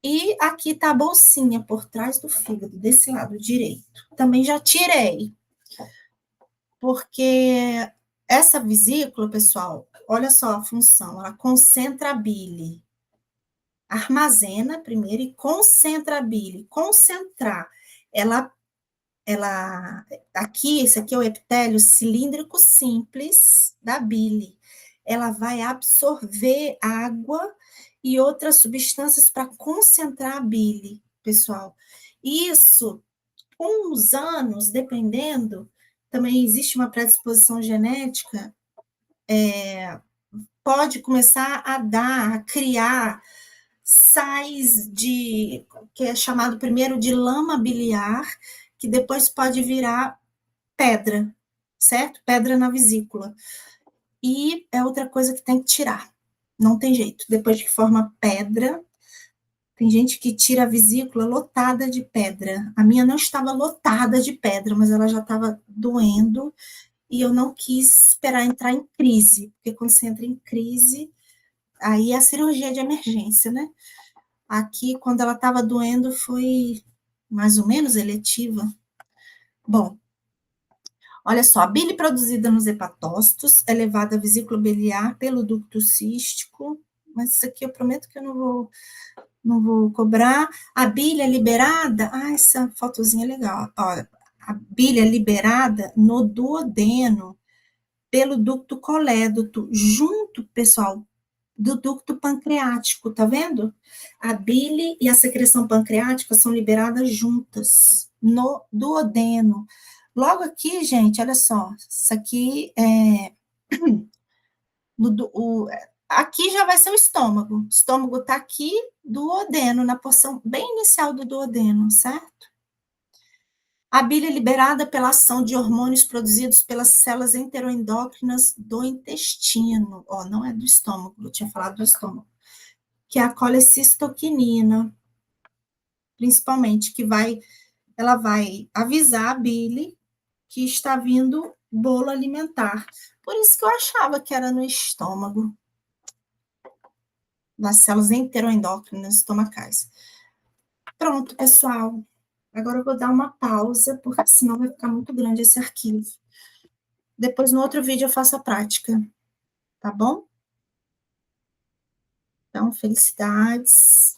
e aqui está a bolsinha por trás do fígado, desse lado direito. Também já tirei, porque essa vesícula, pessoal, olha só a função, ela concentra a bile, armazena primeiro e concentra a bile. Concentrar, ela, aqui, esse aqui é o epitélio cilíndrico simples da bile. Ela vai absorver água e outras substâncias para concentrar a bile, pessoal. Isso, com os anos, dependendo, também existe uma predisposição genética, pode começar a criar sais que é chamado primeiro de lama biliar, que depois pode virar pedra, certo? Pedra na vesícula. E é outra coisa que tem que tirar. Não tem jeito. Depois que forma pedra, tem gente que tira a vesícula lotada de pedra. A minha não estava lotada de pedra, mas ela já estava doendo e eu não quis esperar entrar em crise, porque quando você entra em crise, aí é a cirurgia de emergência, né? Aqui, quando ela estava doendo, foi mais ou menos eletiva. Bom, olha só, a bile produzida nos hepatócitos é levada à vesícula biliar pelo ducto cístico, mas isso aqui eu prometo que eu não vou cobrar. A bile é liberada, essa fotozinha é legal. Olha, a bile é liberada no duodeno pelo ducto colédoto, junto, pessoal, do ducto pancreático, tá vendo? A bile e a secreção pancreática são liberadas juntas no duodeno. Logo aqui, gente, olha só, isso aqui é aqui já vai ser o estômago. O estômago está aqui, duodeno, na porção bem inicial do duodeno, certo? A bile é liberada pela ação de hormônios produzidos pelas células enteroendócrinas do intestino. Ó, não é do estômago, eu tinha falado do estômago. que é a colecistoquinina, principalmente, ela vai avisar a bile que está vindo bolo alimentar. Por isso que eu achava que era no estômago, nas células enteroendócrinas estomacais. Pronto, pessoal. Agora eu vou dar uma pausa, porque senão vai ficar muito grande esse arquivo. Depois, no outro vídeo, eu faço a prática, tá bom? Então, felicidades.